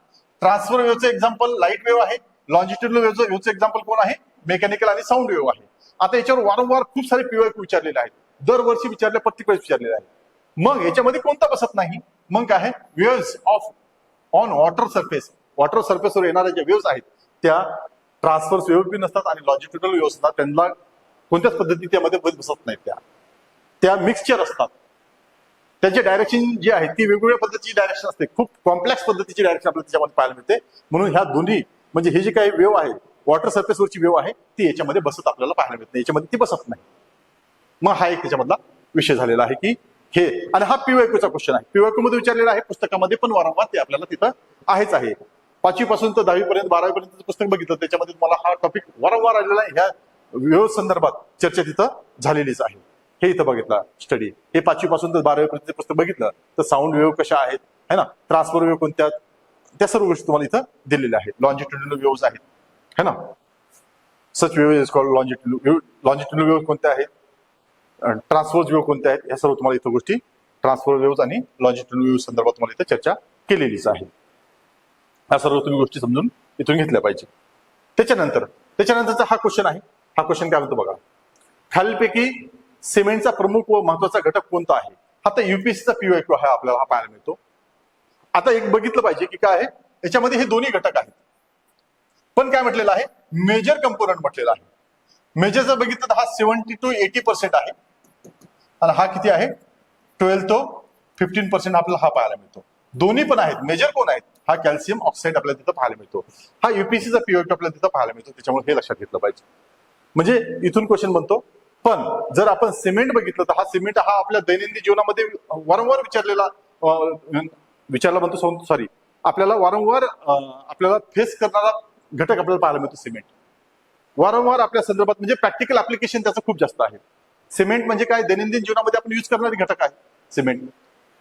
ट्रान्सफर वेव्हचं एक्झाम्पल लाईट वेव्ह आहे. लॉन्जिट्युडिनल वेव्हचं एक्झाम्पल कोण आहे मेकॅनिकल आणि साऊंड वेव्ह आहे. आता याच्यावर वारंवार खूप सारे पीवायक्यू विचारलेले आहेत. दरवर्षी विचारले प्रत्येक वेळेस विचारलेले आहे. मग याच्यामध्ये कोणता बसत नाही. मग काय आहे waves of on water surface. Water सरफेसवर येणाऱ्या ज्या वेव्हज आहेत त्या ट्रान्सफर्स वेव्ह बी नसतात आणि लॉन्जिट्युडिनल वेव्ह असतात. त्यांना कोणत्याच पद्धती त्यामध्ये बसत नाहीत. त्या मिक्सचर असतात. त्याचे डायरेक्शन जे आहे ती वेगवेगळ्या पद्धतीची डायरेक्शन असते. खूप कॉम्प्लेक्स पद्धतीची डायरेक्शन आपल्याला त्याच्यामध्ये पाहायला मिळते. म्हणून ह्या दोन्ही म्हणजे हे जे काही वेव्ह आहे वॉटर सरफेसवरची वेव्ह आहे ती याच्यामध्ये बसत आपल्याला पाहायला मिळत नाही. याच्यामध्ये ती बसत नाही. मग हा एक त्याच्यामधला विषय झालेला आहे की हे. आणि हा पीवायक्यूचा क्वेश्चन आहे. पीवायक्यू मध्ये विचारलेला आहे पुस्तकामध्ये पण वारंवार ते आपल्याला तिथं आहेच आहे. 5वी पासून तर 10वी पर्यंत 12वी पर्यंत पुस्तक बघितलं त्याच्यामध्ये तुम्हाला हा टॉपिक वारंवार आलेला आहे. ह्या वेव्ह संदर्भात चर्चा तिथं झालेलीच आहे. हे इथं बघितलं स्टडी. हे 5वी पासून तर 12वी पर्यंत पुस्तक बघितलं तर साऊंड वेव्ह कशा आहेत है ना ट्रान्सफर वेव्ह कोणत्या त्या सर्व गोष्टी तुम्हाला इथं दिलेल्या आहेत. लॉन्जिट्युडिनल वेव्हज आहेत है ना. Such wave is called longitudinal wave कोणत्या आहेत ट्रान्सफर वेव्ह कोणत्या आहेत या सर्व तुम्हाला इथं गोष्टी ट्रान्सफर वेव्ह आणि लॉन्जिट्युडिनल वेव्ह संदर्भात तुम्हाला इथं चर्चा केलेलीच आहे. या सर्व तुम्ही गोष्टी समजून इथून घेतल्या पाहिजे. त्याच्यानंतरचा हा क्वेश्चन आहे. हा क्वेश्चन काय म्हणतो बघा. खालीलपैकी सिमेंटचा प्रमुख व महत्वाचा घटक कोणता आहे. हा तर युपीएससीचा पीवायक्यू आहे आपल्याला हा पाहायला मिळतो. आता एक बघितलं पाहिजे की काय आहे याच्यामध्ये हे दोन्ही घटक आहेत. पण काय म्हटलेलं आहे मेजर कंपोनंट म्हटलेला आहे. मेजर जर बघितलं तर हा 70 to 80% आहे आणि हा किती आहे 12 to 15% आपल्याला हा पाहायला मिळतो. दोन्ही पण आहेत. मेजर कोण आहेत हा कॅल्शियम ऑक्साईड आपल्याला तिथं पाहायला मिळतो. हा युपीएससीचा पीवायक्यू आपल्याला तिथं पाहायला मिळतो. त्याच्यामुळे हे लक्षात घेतलं पाहिजे. म्हणजे इथून क्वेश्चन बनतो. पण जर आपण सिमेंट बघितलं तर हा सिमेंट हा आपल्या दैनंदिन जीवनामध्ये वारंवार विचारला म्हणतो सॉरी आपल्याला वारंवार आपल्याला फेस करणारा घटक आपल्याला पाहायला मिळतो. सिमेंट वारंवार आपल्या संदर्भात म्हणजे प्रॅक्टिकल ऍप्लिकेशन त्याचं खूप जास्त आहे. सिमेंट म्हणजे काय दैनंदिन जीवनामध्ये आपण युज करणारे घटक आहे. सिमेंट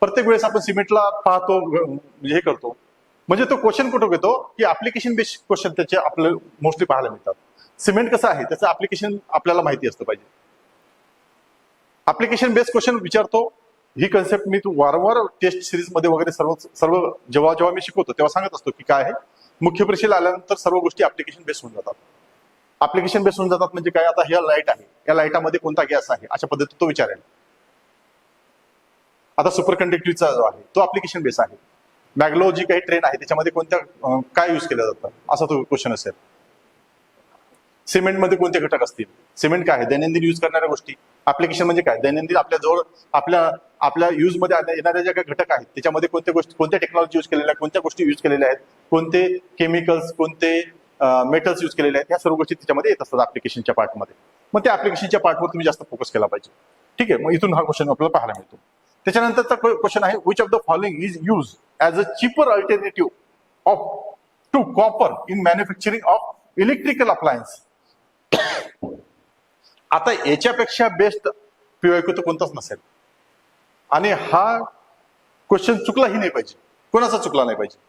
प्रत्येक वेळेस आपण सिमेंटला पाहतो म्हणजे हे करतो. म्हणजे तो क्वेश्चन कुठं घेतो की ऍप्लिकेशन बेस्ड क्वेश्चन त्याचे आपल्याला मोस्टली पाहायला मिळतात. सिमेंट कसं आहे त्याचं ऍप्लिकेशन आपल्याला माहिती असतं पाहिजे. ऍप्लिकेशन बेस्ड क्वेश्चन विचारतो ही कन्सेप्ट मी वारंवार टेस्ट सिरीज मध्ये वगैरे सर्व जेव्हा मी शिकवतो तेव्हा सांगत असतो की काय आहे मुख्य परीक्षेला आल्यानंतर सर्व गोष्टी ऍप्लिकेशन बेस्ड होऊन जातात. ऍप्लिकेशन बेस्ड होऊन जातात म्हणजे काय आता ह्या लाईट आहे या लाईटामध्ये कोणता गॅस आहे अशा पद्धतीत तो विचारेल. आता सुपर कंडक्टिव्हिटीचा जो आहे तो ऍप्लिकेशन बेस आहे. मॅग्लो जी काही ट्रेन आहे त्याच्यामध्ये कोणत्या काय युज केलं जातं असा तो क्वेश्चन असेल. सिमेंटमध्ये कोणते घटक असतील. सिमेंट काय आहे दैनंदिन यूज करणाऱ्या गोष्टी. ऍप्लिकेशन म्हणजे काय दैनंदिन आपल्या जवळ आपल्या यूज मध्ये येणाऱ्या ज्या काही घटक आहेत त्याच्यामध्ये कोणत्या गोष्टी कोणत्या टेक्नॉलॉजी यूज केलेल्या आहेत कोणत्या गोष्टी यूज केलेल्या आहेत कोणते केमिकल्स कोणते मेटल्स यूज केलेले आहेत या सर्व गोष्टी त्याच्यामध्ये येत असतात ऍप्लिकेशनच्या पार्टमध्ये. मग त्या ऍप्लिकेशनच्या पार्टवर तुम्ही जास्त फोकस केला पाहिजे. ठीक आहे. मग इथून हा क्वेश्चन आपल्याला पाहायला मिळतो. त्याच्यानंतरचा क्वेश्चन आहे which of the following is use as a cheaper alternative of to copper in manufacturing of electrical appliance. आता याच्यापेक्षा बेस्ट पीवायक्यू तर कोणताच नसेल आणि हा क्वेश्चन चुकलाही नाही पाहिजे. कोणाचा चुकला नाही पाहिजे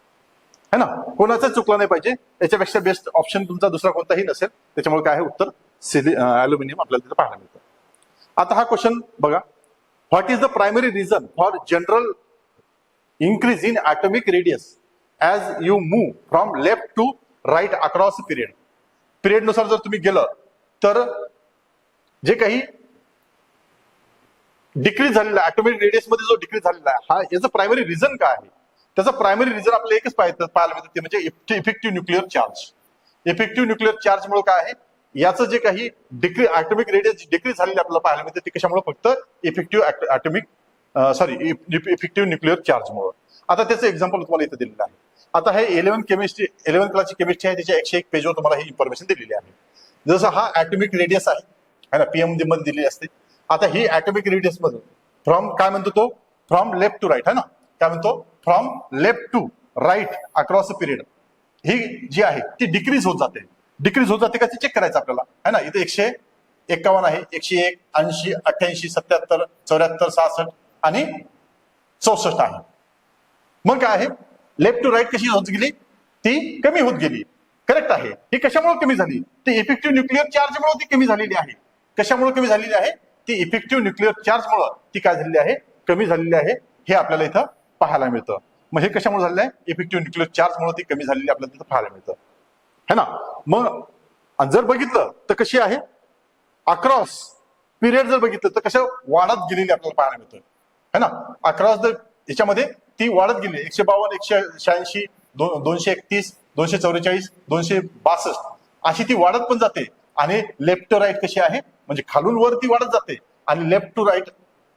है ना कोणाचा चुकला नाही पाहिजे. याच्यापेक्षा बेस्ट ऑप्शन तुमचा दुसरा कोणताही नसेल. त्याच्यामुळे काय आहे उत्तर ॲल्युमिनियम आपल्याला तिथे पाहायला मिळतं. आता हा क्वेश्चन बघा. What is the primary reason for general increase in atomic radius as you move from left to right across period. Period नुसार जर तुम्ही गेलं तर जे काही डिक्रीज झालेला ॲटॉमिक रेडियस मध्ये जो डिक्रीज झालेला आहे हा याचं प्रायमरी रिझन काय आहे त्याचा प्रायमरी रिझन आपल्याला एकच पाहायला मिळतं, ते म्हणजे effective nuclear charge. Effective nuclear charge मुळे काय आहे, याचं जे काही ॲटॉमिक रेडियस डिक्रीज झालेली आपल्याला पाहायला मिळते, ते कशामुळे, फक्त इफेक्टिव्ह न्यूक्लिअर चार्ज मुळे. आता त्याचं एक्झाम्पल तुम्हाला इथे दिलेलं आहे. आता हे 11 क्लासची केमिस्ट्री आहे, त्याच्या 101 पेजवर तुम्हाला ही इन्फॉर्मेशन दिलेली आहे. जसं हा ॲटॉमिक रेडियस आहे ना, PM मध्ये दिलेली असते. आता ही ॲटॉमिक रेडियस मधून फ्रॉम काय म्हणतो तो, फ्रॉम लेफ्ट टू राईट, है ना, काय म्हणतो, from left to right across a period, ही जी आहे ती डिक्रीज होत जाते. डिक्रीज होत जाते का ते चेक करायचं आपल्याला, है ना. इथे 151 आहे, 101, 80, 88, 77, 74, 66 आणि 64 आहे. मग काय आहे, लेफ्ट टू राईट कशी होत गेली, ती कमी होत गेली. करेक्ट आहे. ही कशामुळे कमी झाली, ती इफेक्टिव्ह न्यूक्लिअर चार्जमुळे ती कमी झालेली आहे. कशामुळे कमी झालेली आहे, ती इफेक्टिव्ह न्यूक्लिअर चार्जमुळे ती काय झालेली आहे, कमी झालेली आहे. हे आपल्याला इथं पाहायला मिळतं. मग हे कशामुळे झालेलं आहे, इफेक्टिव्ह न्यूक्लिअर चार्जमुळे ती कमी झालेली आपल्याला तिथं पाहायला मिळतं, है ना. मग जर बघितलं तर कशी आहे, अक्रॉस पिरियड जर बघितलं तर कसं वाढत गेलेली आपल्याला पाहायला मिळतं, है ना. अक्रॉस जर याच्यामध्ये ती वाढत गेली, 152, 186, 231, 244, 262 अशी ती वाढत पण जाते. आणि लेफ्ट टू राईट कशी आहे, म्हणजे खालून वर ती वाढत जाते, आणि लेफ्ट टू राईट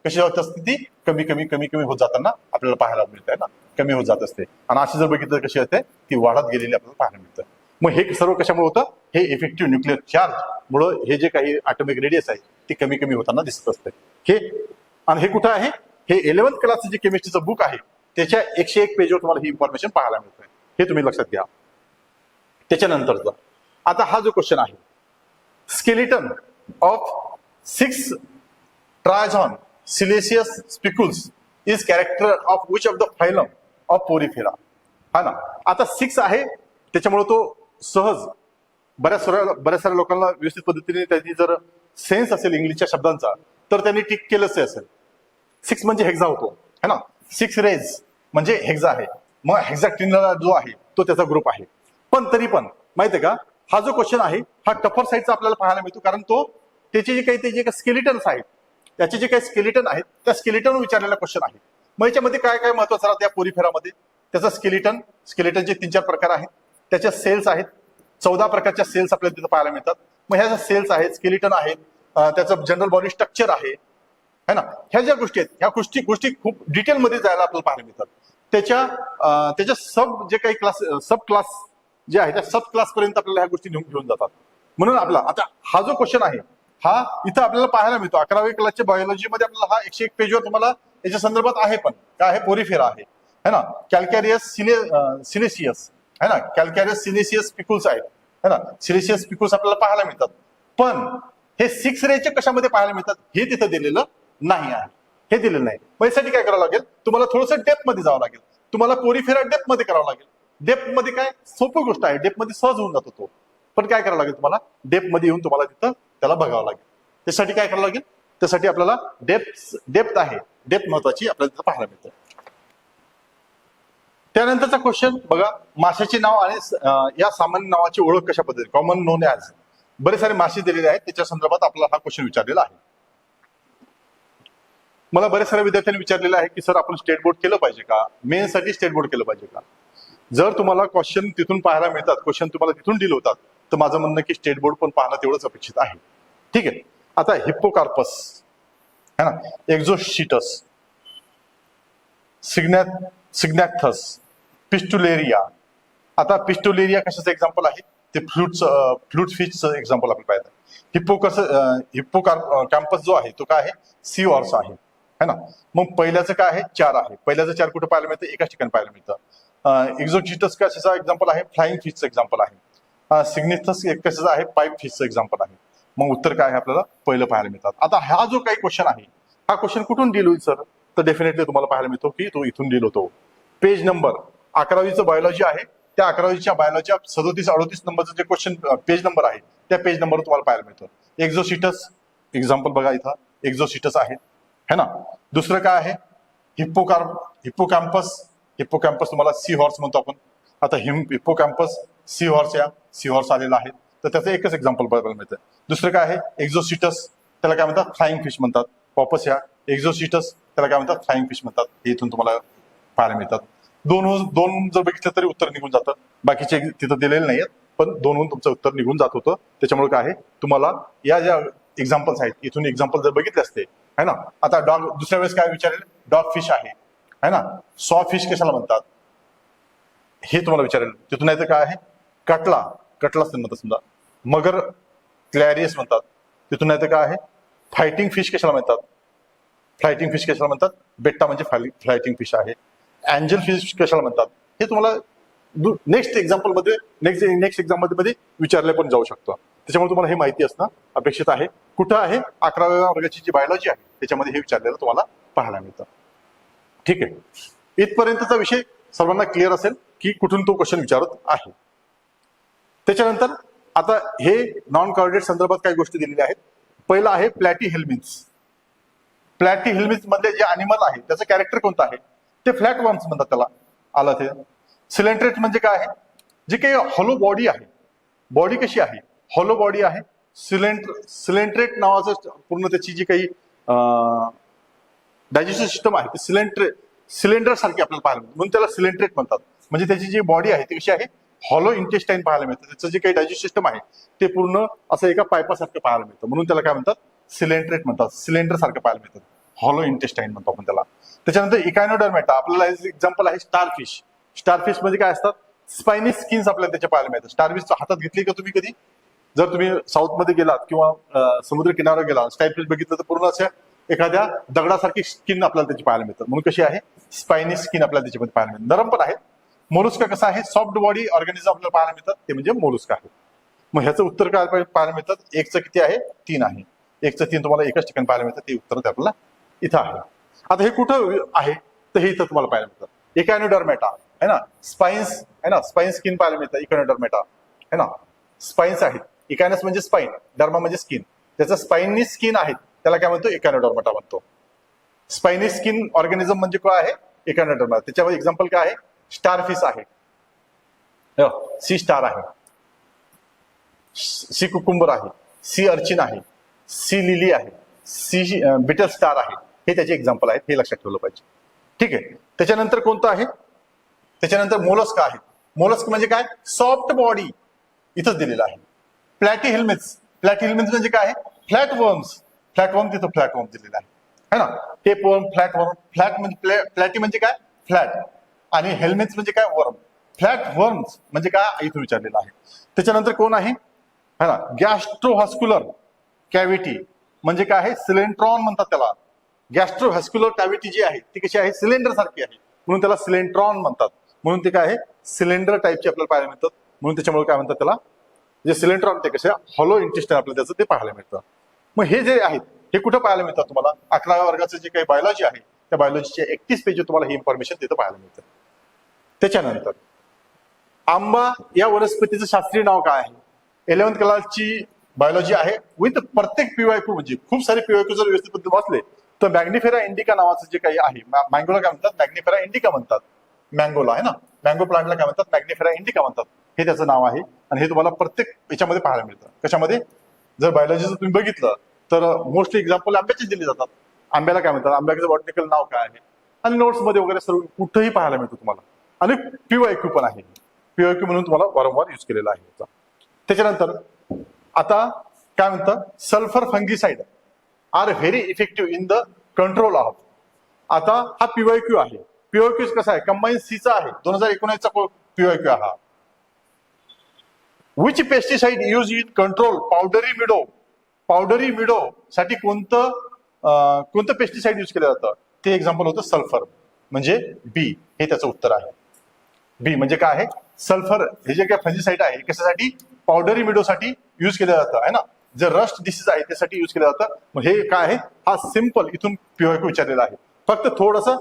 कशी होत असते, ती कमी कमी कमी कमी होत जाताना आपल्याला पाहायला मिळते ना, कमी होत जात असते. आणि अशी जर बघितलं कशी असते, ती वाढत गेलेली आपल्याला पाहायला मिळतं. मग हे सर्व कशामुळे होतं, हे इफेक्टिव्ह न्यूक्लिअर चार्ज मुळे हे जे काही ॲटॉमिक रेडियस आहे ती कमी कमी होताना दिसत असते. हे आणि हे कुठं आहे, हे 11th क्लासचं जे केमिस्ट्रीचं बुक आहे त्याच्या 101 पेजवर तुम्हाला ही इन्फॉर्मेशन पाहायला मिळते. हे तुम्ही लक्षात घ्या. त्याच्यानंतरचा आता हा जो क्वेश्चन आहे, skeleton of 6 triaxon siliceous spicules is character of which of the phylum of Porifera, हा ना. आता 6 आहे, त्याच्यामुळे तो सहज बऱ्याच साऱ्या लोकांना व्यवस्थित पद्धतीने त्याची जर सेन्स असेल इंग्लिशच्या शब्दांचा तर त्यांनी टिक केलंच असेल. 6 म्हणजे हेक्झा होतो, है ना. 6 रेज म्हणजे हेक्झा आहे. मग हेक्झॅक्टिनला जो आहे तो त्याचा ग्रुप आहे. पण तरी पण माहितीये का, हा जो क्वेश्चन आहे हा टफर साईडचा आपल्याला पाहायला मिळतो, कारण तो त्याचे जे काही स्केलिटन्स आहेत, त्याचे जे काही स्केलिटन आहेत त्या स्केलिटन विचारलेला क्वेश्चन आहे. मग याच्यामध्ये काय काय महत्वाचं राहतं या पोरिफेरामध्ये, त्याचा स्केलिटनचे 3-4 प्रकार आहेत, त्याच्या सेल्स आहेत, 14 प्रकारच्या सेल्स आपल्याला तिथं पाहायला मिळतात. मग ह्या ज्या सेल्स आहेत, स्केलिटन आहेत, त्याचं जनरल बॉडी स्ट्रक्चर आहे, है ना. ह्या ज्या गोष्टी आहेत, ह्या गोष्टी खूप डिटेलमध्ये जायला आपल्याला पाहायला मिळतात. त्याच्या सब क्लास जे आहे त्या सब क्लास पर्यंत आपल्याला ह्या गोष्टी घेऊन जातात. म्हणून आपला आता हा जो क्वेश्चन आहे हा इथं आपल्याला पाहायला मिळतो 11वी क्लासच्या बायोलॉजीमध्ये. आपल्याला हा 101 पेजवर तुम्हाला याच्या संदर्भात आहे, पण काय आहे, पोरिफेरा आहे, है ना. कॅल्कॅरियस सिलिशियस, है ना, कॅल्कॅरियस सिलिशियस पिकुल्स आहेत, है ना. सिलिशियस पिकुल्स आपल्याला पाहायला मिळतात. पण हे 6 रेचे कशामध्ये पाहायला मिळतात हे तिथं दिलेलं नाही आहे, हे दिलेलं नाही. मग यासाठी काय करावं लागेल, तुम्हाला थोडंसं डेप्थ मध्ये जावं लागेल. तुम्हाला पोरिफेरा डेप्थ मध्ये करावं लागेल. डेप्थ मध्ये काय सोपी गोष्ट आहे, डेप्थ मध्ये सहज होऊन जातो तो. पण काय करावं लागेल, तुम्हाला डेप्थ मध्ये येऊन तुम्हाला तिथं त्याला बघावं लागेल. त्यासाठी काय करावं लागेल, त्यासाठी आपल्याला डेप्थ आहे, डेप्थ महत्वाची आपल्याला तिथं पाहायला मिळतं. त्यानंतरचा क्वेश्चन बघा, माशाचे नाव आणि या सामान्य नावाची ओळख कशा पद्धतीने, कॉमन नोन ॲज. बरेच सारे मासे दिलेले आहेत, त्याच्या संदर्भात आपल्याला हा क्वेश्चन विचारलेला आहे. मला बरेच साऱ्या विद्यार्थ्यांनी विचारलेलं आहे की सर आपण स्टेट बोर्ड केलं पाहिजे का, मेन्ससाठी स्टेट बोर्ड केलं पाहिजे का. जर तुम्हाला क्वेश्चन तिथून पाहायला मिळतात, क्वेश्चन तुम्हाला तिथून डील होतात, तर माझं म्हणणं की स्टेट बोर्ड पण पाहणं तेवढंच अपेक्षित आहे. ठीक आहे. आता हिप्पोकार्पस, है ना, एक्झोशिटस, सिग्नॅक्थस, पिस्टुलेरिया. आता पिस्टुलेरिया कशाचं एक्झाम्पल आहे, ते फ्लूट फिशचं एक्झाम्पल आपण पाहिजे. हिप्पोकॅम्पस जो आहे तो काय आहे, सी हॉर्स आहे, है ना. मग पहिल्याचं काय आहे, 4 आहे. पहिल्याचं 4 कुठे पाहायला मिळतं, एकाच ठिकाणी पाहायला मिळतं. एक्झोचिटस कशाचा एक्झाम्पल आहे, फ्लाइंग फिशचं एक्झाम्पल आहे. सिग्निथस कशाचं आहे, पाईप फिशचं एक्झाम्पल आहे. मग उत्तर काय आहे, आपल्याला पहिलं पाहायला मिळतात. आता हा जो काही क्वेश्चन आहे, हा क्वेश्चन कुठून डील होईल सर, तर डेफिनेटली तुम्हाला पाहायला मिळतो की तो इथून डील होतो. पेज नंबर 11वीचं बायोलॉजी आहे, त्या 11वीच्या बायोलॉजीच्या 37-38 नंबरचं जे क्वेश्चन पेज नंबर आहे त्या पेज नंबर तुम्हाला पाहायला मिळतं. एक्झोसिटस एक्झाम्पल बघा, इथं एक्झोसिटस आहे, है ना. दुसरं काय आहे, हिप्पोकॅम्पस तुम्हाला सी हॉर्स म्हणतो आपण. आता हिप्पोकॅम्पस सी हॉर्स आलेला आहे, तर त्याचं एकच एक्झाम्पल बघायला मिळतं. दुसरं काय आहे, एक्झोसिटस, त्याला काय म्हणतात, फ्लाइंग फिश म्हणतात. वापस या, एक्झोसिटस त्याला काय म्हणतात, फ्लाइंग फिश म्हणतात. हे इथून तुम्हाला पाहायला मिळतात. दोन दोन जर बघितलं तरी उत्तर निघून जातं, बाकीचे तिथं दिलेले नाहीयेत, पण दोनहून तुमचं उत्तर निघून जात होतं. त्याच्यामुळे काय आहे, तुम्हाला या ज्या एक्झाम्पल्स आहेत इथून एक्झाम्पल जर बघितले असते है ना. आता डॉग दुसऱ्या वेळेस काय विचारेल, डॉग फिश आहे ना, सॉ फिश कशाला म्हणतात हे तुम्हाला विचारेल. तिथून नाही तर काय आहे, कटलाच म्हणतात समजा, मगर क्लॅरियस म्हणतात. तिथून नाही तर काय आहे, फायटिंग फिश कशाला म्हणतात, फ्लायटिंग फिश कशाला म्हणतात, बेट्टा म्हणजे फ्लायटिंग फिश आहे. अँजल फिश कशाला म्हणतात हे तुम्हाला नेक्स्ट एक्झाम्पल मध्ये नेक्स्ट एक्झाम मध्ये विचारले पण जाऊ शकतो. त्याच्यामुळे तुम्हाला हे माहिती असणं अपेक्षित आहे. कुठं आहे, 11व्या वर्गाची जी बायोलॉजी आहे त्याच्यामध्ये हे विचारलेलं तुम्हाला पाहायला मिळतं. ठीक आहे, इथपर्यंतचा विषय सर्वांना क्लिअर असेल की कुठून तो क्वेश्चन विचारत आहे. त्याच्यानंतर आता हे नॉन कॉर्डिनेट संदर्भात काही गोष्टी दिलेल्या आहेत. पहिला आहे प्लॅटीहेल्मिन्स. प्लॅटीहेल्मिन्स मधले जे अॅनिमल आहे त्याचं कॅरेक्टर कोणतं आहे, ते फ्लॅट वर्म्स म्हणतात त्याला. आलं ते. सिलेंट्रेट म्हणजे काय आहे, जे काही हॉलो बॉडी आहे, बॉडी कशी आहे, हॉलो बॉडी आहे. सिलेंट्रेट नावाचं पूर्ण त्याची जी काही डायजेस्टिव्ह सिस्टम आहे ते सिलेंडर सारखी आपल्याला पाहायला मिळते, म्हणून त्याला सिलेंट्रेट म्हणतात. म्हणजे त्याची जी बॉडी आहे ती कशी आहे, हॉलो इंटेस्टाईन पाहायला मिळतं. त्याचं जे काही डायजेस्टिव्ह सिस्टम आहे ते पूर्ण असं एका पायपासारखं पाहायला मिळतं, म्हणून त्याला काय म्हणतात, सिलेंट्रेट म्हणतात. सिलेंडर सारखं पाहायला मिळतं, हॉलो इंटेस्टाईन म्हणतो आपण त्याला. त्याच्यानंतर इकायनोडर्मेटा, आपल्याला एक्झाम्पल आहे स्टारफिश. स्टारफिश म्हणजे काय असतात, स्पायनी स्किन्स आपल्याला त्याच्या पाहायला मिळतात. स्टारफिश हातात घेतली का तुम्ही कधी, जर तुम्ही साऊथ मध्ये गेलात किंवा समुद्र किनाऱ्यावर गेला, स्टारफिश बघितलं तर पूर्ण अशा एखाद्या दगडासारखी स्किन आपल्याला त्याची पाहायला मिळतात, म्हणून कशी आहे, स्पायनी स्किन आपल्याला त्याच्यामध्ये पाहायला मिळते. नरम पण आहे. मोलुस्का कसा आहे, सॉफ्ट बॉडी ऑर्गॅनिझम आपल्याला पाहायला मिळतात, ते म्हणजे मोलुस्का आहे. मग ह्याचं उत्तर काय पाहायला मिळतात, एकचं किती आहे, 3 आहे. एकचं 3 तुम्हाला एकच ठिकाणी पाहायला मिळतं, ते उत्तर आपल्याला इथं आहे. आता हे कुठं आहे, तर हे इथं तुम्हाला पाहायला मिळतं. इकायनोडर्मेटा है ना, स्पाइन्स है ना, स्पाइन स्किन पाहायला मिळतं इकायनोडर्मेटा है ना. स्पाइन्स आहेत, इकायनस म्हणजे स्पाइन, डर्मा म्हणजे स्किन, त्याचं स्पाइनी स्किन आहे त्याला काय म्हणतो, इकायनोडर्मेटा म्हणतो. स्पाइनी स्किन ऑर्गॅनिझम म्हणजे काय आहे, इकायनोडर्मा. त्याच्यावर एक्झाम्पल काय आहे, स्टारफिश आहे, सी स्टार आहे, सी कुकुंबर आहे, सी अर्चिन आहे, सी लिली आहे, सी बिटल स्टार आहे. हे त्याचे एक्झाम्पल आहेत, हे लक्षात ठेवलं पाहिजे. ठीक आहे. त्याच्यानंतर कोणतं आहे, त्याच्यानंतर मोलस्क आहे. मोलस्क म्हणजे काय, सॉफ्ट बॉडी, इथंच दिलेलं आहे. प्लॅटीहेल्मिन्स म्हणजे काय आहे, फ्लॅट वर्म्स तिथं फ्लॅट वर्म दिलेलं आहे ना. हे फ्लॅट वर्म, फ्लॅट म्हणजे प्लॅटी म्हणजे काय, फ्लॅट, आणि हेल्मिन्स म्हणजे काय, वर्म. फ्लॅट वर्म्स म्हणजे काय इथं विचारलेलं आहे. त्याच्यानंतर कोण आहे है ना, गॅस्ट्रोव्हास्क्युलर कॅव्हिटी म्हणजे काय आहे, सिलेंट्रॉन म्हणतात त्याला. गॅस्ट्रोव्हास्क्युलर कॅव्हिटी जी आहे ती कशी आहे, सिलेंडर सारखी आहे, म्हणून त्याला सिलेंट्रॉन म्हणतात. म्हणून ते काय आहे, सिलेंडर टाईपचे आपल्याला पाहायला मिळतात, म्हणून त्याच्यामुळे काय म्हणतात त्याला, जे सिलेंट्रॉन ते कसे हॉलो इंटेस्टाईन आपल्याला त्याचं ते पाहायला मिळतं. मग हे जे आहेत हे कुठं पाहायला मिळतात तुम्हाला, 11व्या वर्गाचं जे काही बायोलॉजी आहे त्या बायोलॉजीचे 31 पेज तुम्हाला ही इन्फॉर्मेशन तिथं पाहायला मिळतं. त्याच्यानंतर आंबा या वनस्पतीचं शास्त्रीय नाव काय आहे. 11th क्लासची बायोलॉजी आहे विथ प्रत्येक पीवायक्यू, म्हणजे खूप सारे पीवायक्यू जर व्यवस्थित पद्धतीने वाचले तर मॅग्निफेरा इंडिका नावाचं जे काही आहे, मँगोला काय म्हणतात, मॅग्निफेरा इंडिका म्हणतात. मँगोला आहे ना, मँगो प्लांटला काय म्हणतात, मॅग्निफेरा इंडिका म्हणतात. हे त्याचं नाव आहे आणि हे तुम्हाला प्रत्येक याच्यामध्ये पाहायला मिळतं. कशामध्ये, जर बायोलॉजीचं तुम्ही बघितलं तर मोस्टली एक्झाम्पल आंब्याचेच दिले जातात. आंब्याला काय म्हणतात, आंब्याचं बॉटनिकल नाव काय आहे, आणि नोट्स मध्ये वगैरे सर्व कुठंही पाहायला मिळतं तुम्हाला. आणि पीवायक्यू पण आहे, पीवायक्यू म्हणून तुम्हाला वारंवार युज केलेला आहे. त्याच्यानंतर आता काय म्हणतं, sulphur fungicide are very effective in the control of. आता हा पीवायक्यू आहे. पीवायक्यू कसा आहे, कंबाईन सीचा आहे, 2019चा पीवायक्यू हा. Which pesticide use in control powdery mildew साठी कोणतं पेस्टिसाइड यूज केलं जातं, ते एक्झाम्पल होतं सल्फर, म्हणजे बी. हे त्याचं उत्तर आहे. बी म्हणजे काय आहे, सल्फर हे जे काही फंजिसाइड आहे कशासाठी, पावडरी मिडोसाठी यूज केलं जातं आहे ना. जे रस्ट डिसीज आहे त्यासाठी यूज केलं जातं. मग हे काय आहे, हा सिंपल इथून पीवायक्यू विचारलेला आहे. फक्त थोडंसं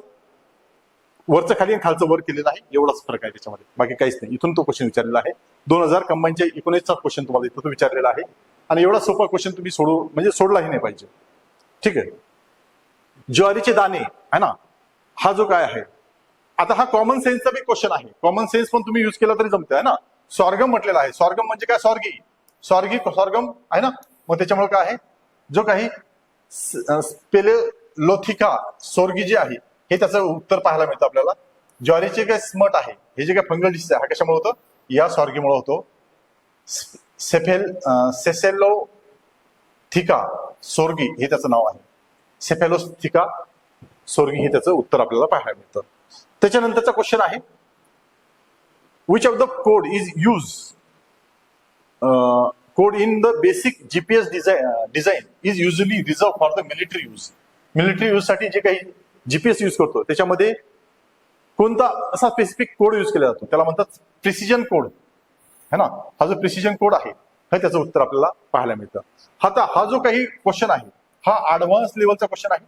वरचं खाली आणि खालचं वर केलेलं आहे, एवढाच फरक आहे त्याच्यामध्ये, बाकी काहीच नाही. इथून तो क्वेश्चन विचारलेला आहे. 2000 कंबाईनच्या 19चा क्वेश्चन तुम्हाला इथं तो विचारलेला आहे. आणि एवढा सोपा क्वेश्चन तुम्ही सोडलाही नाही पाहिजे. ठीक आहे. ज्वारीचे दाणे है ना, हा जो काय आहे, आता हा कॉमन सेन्सचा बी क्वेश्चन आहे. कॉमन सेन्स पण तुम्ही युज केला तरी जमतं आहे ना. सॉर्गम म्हटलेला आहे. सॉर्गम म्हणजे काय, सॉर्गम आहे ना. मग त्याच्यामुळे काय आहे, जो काही स्पेलेलोथिका सोर्गी जे आहे हे त्याचं उत्तर पाहायला मिळतं आपल्याला. ज्वारीचे काय स्मट आहे, हे जे काय फंगल डिसीज आहे, हा कशामुळे होतो? या सॉर्गीमुळे होतो. सेफेलोथिका सोर्गी हे त्याचं नाव आहे. सेफेलोथिका सोर्गी हे त्याचं उत्तर आपल्याला पाहायला मिळतं. त्याच्यानंतरचा क्वेश्चन आहे, which of the code is use code in the basic GPS design is usually reserve for the military use. Military use साठी जे काही जीपीएस यूज करतो त्याच्यामध्ये कोणता असा स्पेसिफिक कोड यूज केला जातो, त्याला म्हणतात प्रिसिजन कोड है ना. हा जो प्रिसिजन कोड आहे हे त्याचं उत्तर आपल्याला पाहायला मिळतं. आता हा जो काही क्वेश्चन आहे हा ऍडव्हान्स लेवलचा क्वेश्चन आहे.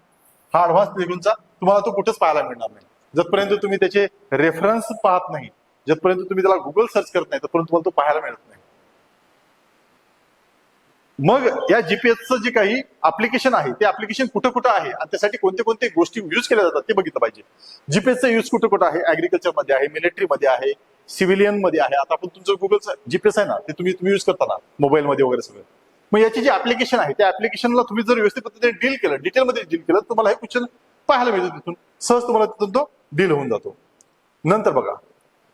हा ऍडव्हान्स लेवलचा तुम्हाला तो कुठेच पाहायला मिळणार नाही जतपर्यंत तुम्ही त्याचे रेफरन्स पाहत नाही, जतपर्यंत तुम्ही त्याला गुगल सर्च करत नाही तोपर्यंत तुम्हाला तो पाहायला मिळत नाही. मग या जीपीएसचं जे काही ऍप्लिकेशन आहे ते ऍप्लिकेशन कुठं कुठं आहे आणि त्यासाठी कोणते कोणते गोष्टी युज केल्या जातात ते बघितलं पाहिजे. जीपीएसचा यूज कुठं कुठं आहे? ऍग्रिकल्चर मध्ये आहे, मिलिटरी मध्ये आहे, सिव्हिलियन मध्ये आहे. आता आपण तुमचं गुगलचं जीपीएस आहे ना ते तुम्ही यूज करता ना मोबाईल मध्ये वगैरे सगळं. मग याची जी ऍप्लिकेशन आहे त्या ऍप्लिकेशनला तुम्ही जर व्यवस्थित पद्धतीने डील केलं, डिटेलमध्ये डील केलं, तुम्हाला हे क्वेश्चन पाहायला मिळतो. तिथून सहज तुम्हाला तिथून तो डील होऊन जातो. नंतर बघा,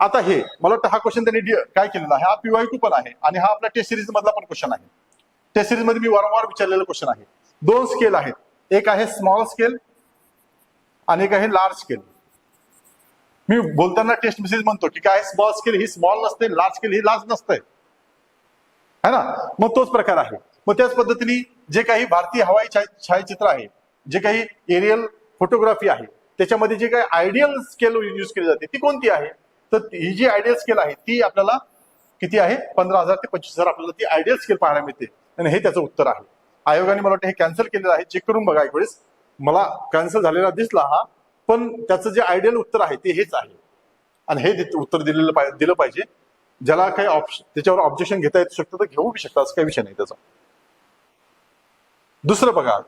आता हे मला वाटतं हा क्वेश्चन त्यांनी काय केलेला आहे, हा PYQ पण आहे आणि हा आपला टेस्ट सिरीज मधला पण क्वेश्चन आहे. टेस्ट सिरीज मध्ये मी वारंवार विचारलेला क्वेश्चन आहे. 2 स्केल आहेत, एक आहे स्मॉल स्केल आणि एक आहे लार्ज स्केल. मी बोलताना टेस्ट सिरीज म्हणतो की काय स्मॉल स्केल ही स्मॉल नसते, लार्ज स्केल ही लार्ज नसते है ना. मग तोच प्रकार आहे. मग त्याच पद्धतीने जे काही भारतीय हवाई छायाचित्र आहे, जे काही एरियल फोटोग्राफी आहे, त्याच्यामध्ये जे काही आयडियल स्केल यूज केली जाते ती कोणती आहे? तर ही जी आयडियल स्केल आहे ती आपल्याला किती आहे? 15,000 ते 25,000 आपल्याला ती आयडियल स्केल पाहायला मिळते आणि हे त्याचं उत्तर आहे. आयोगाने मला वाटतं हे कॅन्सल केलेलं आहे, चेक करून बघा एक वेळेस. मला कॅन्सल झालेला दिसला हा, पण त्याचं जे आयडियल उत्तर आहे ते हेच आहे आणि हे उत्तर दिलं पाहिजे. ज्याला काही त्याच्यावर ऑब्जेक्शन घेता येऊ शकतं तर घेऊ शकता, असं काही विषय नाही त्याचा. दुसरं बघा,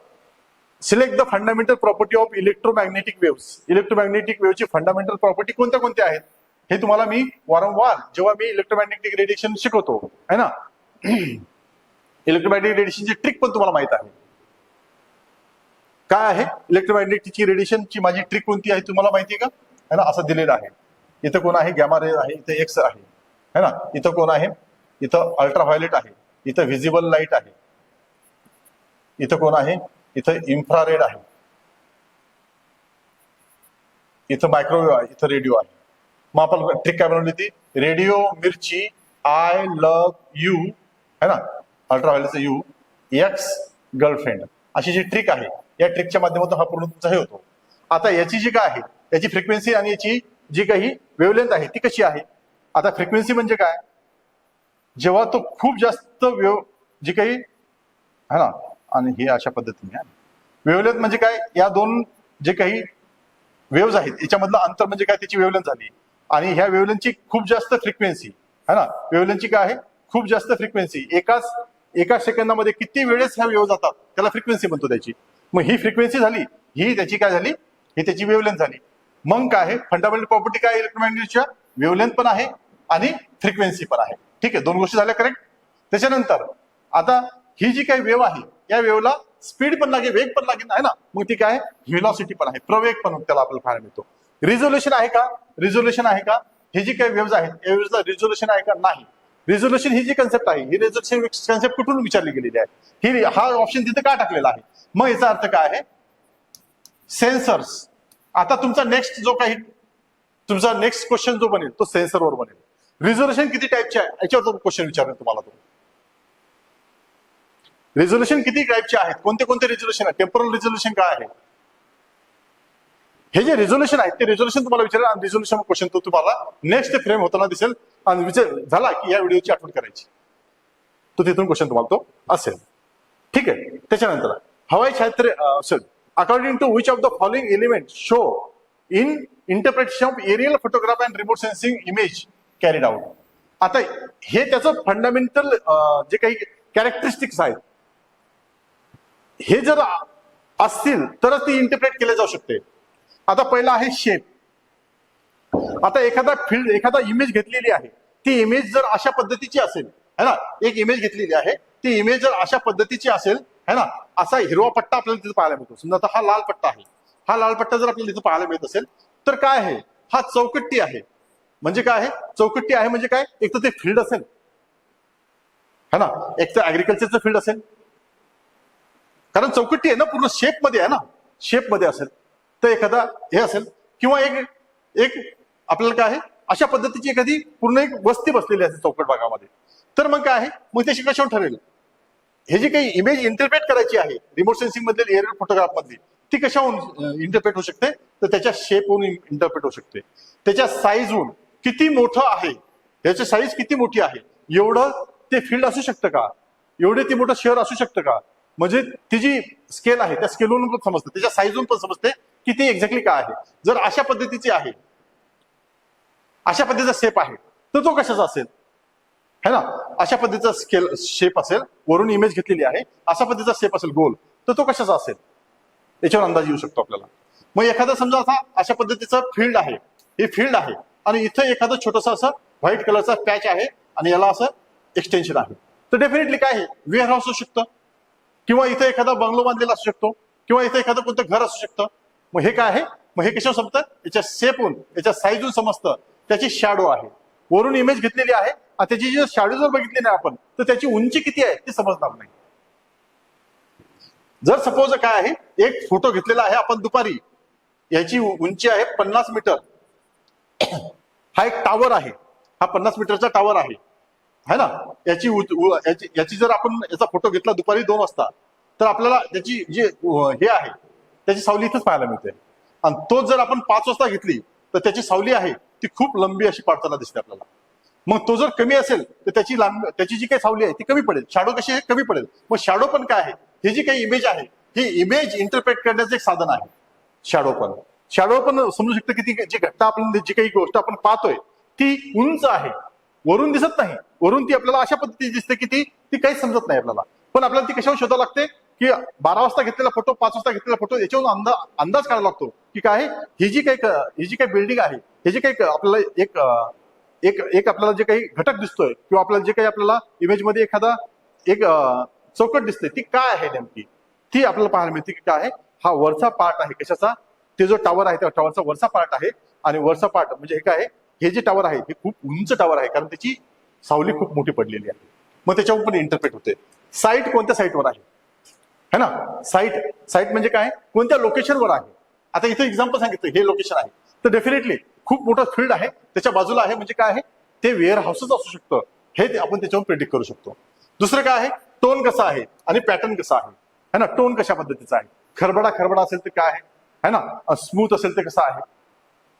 select the fundamental property of electromagnetic waves. Electromagnetic वेव्हची फंडामेंटल प्रॉपर्टी कोणत्या कोणत्या आहेत हे तुम्हाला मी वारंवार जेव्हा मी इलेक्ट्रोमॅग्नेटिक रेडिएशन शिकवतो है ना, इलेक्ट्रोमॅग्नेटिक रेडिएशनची ट्रिक पण तुम्हाला माहित आहे. काय आहे इलेक्ट्रोमॅग्नेटिक रेडिएशनची माझी ट्रिक कोणती आहे तुम्हाला माहिती आहे का? है ना, असं दिलेलं आहे. इथं कोण आहे? गॅमा रे आहे, इथं एक्स आहे है ना. इथं कोण आहे? इथं अल्ट्राव्हायोलेट आहे, इथं व्हिजिबल लाईट आहे, इथं कोण आहे? इथं इन्फ्रारेड आहे, इथं मायक्रोवेव्ह आहे, इथं रेडिओ आहे. मग आपण ट्रिक काय बनवली ती? रेडिओ मिरची, आय लव्ह यू है ना, अल्ट्राव्हायोलेटचा यू, एक्स गर्लफ्रेंड, अशी जी ट्रिक आहे या ट्रिकच्या माध्यमातून हा पूर्ण तुमचा हे होतो. आता याची जी काय आहे याची फ्रिक्वेन्सी आणि याची जी काही वेव्हलेंथ आहे ती कशी आहे? आता फ्रिक्वेन्सी म्हणजे काय? जेव्हा तो खूप जास्त जी काही है ना, आणि हे अशा पद्धतीने आहे. वेव्हलेंथ म्हणजे काय? या दोन जे काही वेव्हज आहेत याच्यामधलं अंतर म्हणजे काय? त्याची वेव्हलेंथ झाली. आणि ह्या वेव्हलेंथची खूप जास्त फ्रिक्वेन्सी है ना, वेव्हलेंथची काय आहे? खूप जास्त फ्रिक्वेन्सी. एका सेकंदामध्ये किती वेळेस ह्या वेव्ह जातात त्याला फ्रिक्वेन्सी म्हणतो त्याची. मग ही फ्रिक्वेन्सी झाली, ही त्याची काय झाली? ही त्याची वेव्हलेंथ झाली. मग काय आहे फंडामेंटल प्रॉपर्टी? काय इलेक्ट्रोमॅग्नेटिकच्या? वेव्हलेंथ पण आहे आणि फ्रिक्वेन्सी पण आहे. ठीक आहे, 2 गोष्टी झाल्या करेक्ट. त्याच्यानंतर आता ही जी काही वेव्ह आहे या वेव्हला स्पीड पण लागेल, वेग पण लागेल आहे ना, मग ती काय? व्हेलॉसिटी पण आहे, प्रवेग पण त्याला आपल्याला पाहायला मिळतो. रिझोल्युशन आहे का? रिझोल्युशन आहे का? हे जी काही वेव्हज आहेत या वेव्हजला रिझोल्युशन आहे का? नाही. रिझोल्युशन ही जी कन्सेप्ट आहे ही रिझोल्युशन कन्सेप्ट कुठून विचारली गेलेली आहे? ही हा ऑप्शन तिथे का टाकलेला आहे? मग याचा अर्थ काय आहे? सेन्सर्स. आता तुमचा नेक्स्ट क्वेश्चन जो बनेल तो सेन्सरवर बनेल. रिझोल्युशन किती टाईपचे आहे याच्यावर क्वेश्चन विचारेल तुम्हाला तो. रिझोल्युशन किती टाईपचे आहेत, कोणते कोणते रिझोल्युशन आहे, टेम्पोरल रिझोल्युशन काय आहे, हे जे रिझोल्युशन आहे ते रिझोल्युशन तुम्हाला विचारेल आणि रिझोल्युशन क्वेश्चन तो तुम्हाला नेक्स्ट फ्रेम होताना दिसेल आणि विचार झाला की या व्हिडिओची आठवण करायची, तो तिथून क्वेश्चन तुम्हाला तो असेल. ठीक आहे. त्याच्यानंतर हवाई छायाचित्र according to which of the following element show in interpretation of aerial photograph and remote sensing image carried out. आता हे त्याचं फंडामेंटल जे काही कॅरेक्टरिस्टिक्स आहेत हे जर असतील तरच ती इंटरप्रेट केले जाऊ शकते. आता पहिला आहे शेप. आता एखादा इमेज घेतलेली आहे, ती इमेज जर अशा पद्धतीची असेल है ना, एक इमेज घेतलेली आहे, ती इमेज जर अशा पद्धतीची असेल है ना, असा हिरवा पट्टा आपल्याला तिथे पाहायला मिळतो. समजा आता हा लाल पट्टा आहे, हा लाल पट्टा जर आपल्याला तिथे पाहायला मिळत असेल तर काय आहे हा चौकट्टी आहे. म्हणजे काय आहे? चौकट्टी आहे म्हणजे काय? एक तर ते फील्ड असेल, है ना, एक तर ऍग्रिकल्चरचं फील्ड असेल, कारण चौकट्टी आहे ना, पूर्ण शेप मध्ये आहे ना, शेप मध्ये असेल तर एखादा हे असेल, किंवा एक एक आपल्याला काय आहे अशा पद्धतीची एखादी पूर्ण एक वस्ती बसलेली असेल चौकट भागामध्ये. तर मग काय आहे, मग त्याची कशावर ठरेल? हे जी काही इमेज इंटरप्रेट करायची आहे रिमोट सेन्सिंग मधली एरियल फोटोग्राफ मधली, ती कशाहून इंटरप्रेट होऊ शकते? तर त्याच्या शेपहून इंटरप्रेट होऊ शकते, त्याच्या साईजहून. किती मोठं आहे, त्याची साईज किती मोठी आहे, एवढं ते फील्ड असू शकतं का, एवढे ते मोठं शहर असू शकतं का, म्हणजे ती जी स्केल आहे त्या स्केलवरून पण समजते, त्याच्या साईजवरून पण समजते की ती एक्झॅक्टली काय आहे. जर अशा पद्धतीची आहे, अशा पद्धतीचा शेप आहे, तर तो कशाचा असेल, है ना, अशा पद्धतीचा स्केल शेप असेल, वरून इमेज घेतलेली आहे, अशा पद्धतीचा शेप असेल गोल, तर तो कशाचा असेल, याच्यावर अंदाज येऊ शकतो आपल्याला. मग एखादा समजा अशा पद्धतीचं फील्ड आहे, हे फील्ड आहे, आणि इथं एखादं छोटंसं असं व्हाईट कलरचा पॅच आहे, आणि याला असं एक्सटेन्शन आहे, तर डेफिनेटली काय आहे, वेअर हाऊस असू शकतं, किंवा इथं एखादा बंगलो बांधलेला असू शकतो, किंवा इथं एखादं कोणतं घर असू शकतं. मग हे काय आहे, मग हे कशावर समजतं? याच्या शेपहून, याच्या साईजहून समजतं. त्याची शॅडो आहे, वरून इमेज घेतलेली आहे, त्याची जी शॅडो जर बघितली नाही आपण, तर त्याची उंची किती आहे ती समजणार नाही. जर सपोज काय आहे, एक फोटो घेतलेला आहे आपण दुपारी, याची उंची आहे 50 मीटर, हा एक टावर आहे, हा 50 मीटरचा टावर आहे, है ना, याची जर आपण याचा फोटो घेतला दुपारी 2 वाजता, तर आपल्याला त्याची जे हे आहे त्याची सावली इथंच पाहायला मिळते. आणि तोच जर आपण 5 वाजता घेतली, तर त्याची सावली आहे ती खूप लंबी अशी पाडताना दिसते आपल्याला. मग तो जर कमी असेल तर त्याची जी काही सावली आहे ती कमी पडेल, शॅडो कशी आहे, कमी पडेल. मग शॅडो पण काय आहे, ही जी काही इमेज आहे, ही इमेज इंटरप्रेट करण्याचं एक साधन आहे. शॅडो पण समजू शकतं की ती जी घटना आपण, जी काही गोष्ट आपण पाहतोय ती उंच आहे, वरून दिसत नाही, वरून ती आपल्याला अशा पद्धतीने दिसते की ती काहीच समजत नाही आपल्याला. पण आपल्याला ती कशावर शोधावं लागते की 12 वाजता घेतलेला फोटो, 5 वाजता घेतलेला फोटो, याच्यावरून अंदाज काढायला लागतो की काय ही जी काही बिल्डिंग आहे, हे जे काही आपल्याला एक आपल्याला जे काही घटक दिसतोय, किंवा आपल्याला जे काही आपल्याला इमेजमध्ये एखादा एक चौकट दिसते, ती काय आहे नेमकी, ती आपल्याला पाहायला मिळते की काय आहे, हा वरचा पार्ट आहे कशाचा, ते जो टावर आहे त्या टावरचा वरचा पार्ट आहे. आणि वरचा पार्ट म्हणजे हे काय, हे जे टावर आहे हे खूप उंच टावर आहे, कारण त्याची सावली खूप मोठी पडलेली आहे. मग त्याच्यावर पण इंटरप्रेट होते. साईट कोणत्या साईटवर आहे, है ना, साईट म्हणजे काय, कोणत्या लोकेशनवर आहे. आता इथे एक्झाम्पल सांगितलं, हे लोकेशन आहे, तर डेफिनेटली खूप मोठं फील्ड आहे, त्याच्या बाजूला आहे, म्हणजे काय आहे, ते वेअर हाऊसच असू शकतं, हे आपण त्याच्यावर प्रेडिक्ट करू शकतो. दुसरं काय आहे, टोन कसा आहे आणि पॅटर्न कसा आहे, है ना, टोन कशा पद्धतीचा आहे, खरबडा असेल तर काय आहे, है ना, स्मूथ असेल तर कसा आहे,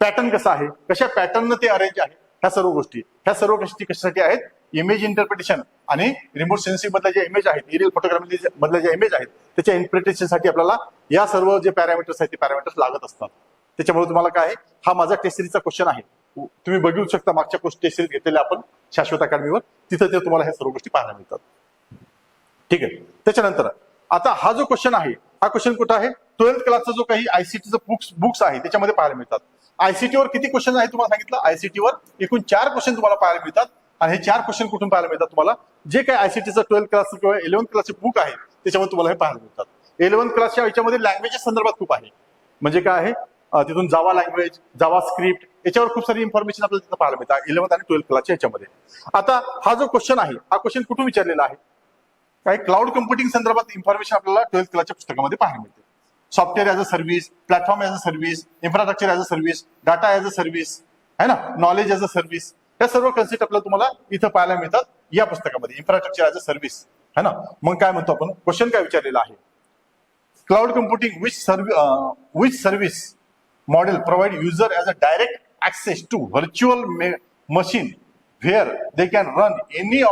पॅटर्न कसा आहे, कशा पॅटर्न ते अरेंज आहे, ह्या सर्व गोष्टी, ह्या सर्व गोष्टी कशासाठी आहेत, इमेज इंटरप्रिटेशन आणि रिमोट सेन्सिंग मधल्या ज्या इमेज आहेत, एरियल फोटोग्राफी मधल्या ज्या इमेज आहेत, त्याच्या इंटरप्रिटेशनसाठी आपल्याला या सर्व जे पॅरामीटर्स आहेत ते पॅरामीटर्स लागत असतात. त्याच्यामुळे तुम्हाला काय आहे, हा माझा टेस्ट सिरीजचा क्वेश्चन आहे, तुम्ही बघू शकता मागच्या टेस्ट सिरीज घेतलेल्या आपण शाश्वत अकॅडमीवर, तिथं ते तुम्हाला ह्या सर्व गोष्टी पाहायला मिळतात. ठीक आहे. त्याच्यानंतर आता हा जो क्वेश्चन आहे, हा क्वेश्चन कुठं आहे, 12th क्लासचा जो काही आयसीटीचं बुक्स आहे त्याच्यामध्ये पाहायला मिळतात. आयसीटीवर किती क्वेश्चन आहे तुम्हाला सांगितलं, आयसीटीवर एकूण 4 क्वेश्चन तुम्हाला पाहायला मिळतात. आणि हे 4 क्वेश्चन कुठून पाहायला मिळतात तुम्हाला, जे काही आयसीटीचं 12th क्लास किंवा 11th क्लासचे बुक आहे त्याच्यामध्ये तुम्हाला हे पाहायला मिळतात. 11th क्लासच्या याच्यामध्ये लँग्वेजेस संदर्भात खूप आहे, म्हणजे काय आहे, तिथून जावा लँग्वेज, जावा स्क्रिप्ट, याच्यावर खूप सारी इन्फॉर्मेशन आपल्याला तिथं पाहायला मिळतात 11th आणि 12th क्लासच्या याच्यामध्ये. आता हा जो क्वेश्चन आहे, हा क्वेश्चन कुठून विचारलेला आहे, काही क्लाउड कम्प्युटिंग संदर्भात इन्फॉर्मेशन आपल्याला 12th क्लासच्या पुस्तकामध्ये पाहायला मिळते. Software as a service, platform as a service, infrastructure as a service, data as a service, है ना, नॉलेज ॲज अ सर्व्हिस, या सर्व कन्सेप्ट आपल्याला तुम्हाला इथं पाहायला मिळतात या पुस्तकामध्ये, इन्फ्रास्ट्रक्चर ॲज अ सर्व्हिस, है ना. मग काय म्हणतो आपण, क्वेश्चन काय विचारलेला आहे, cloud computing which service model provide user as a direct access to virtual machine where they can run any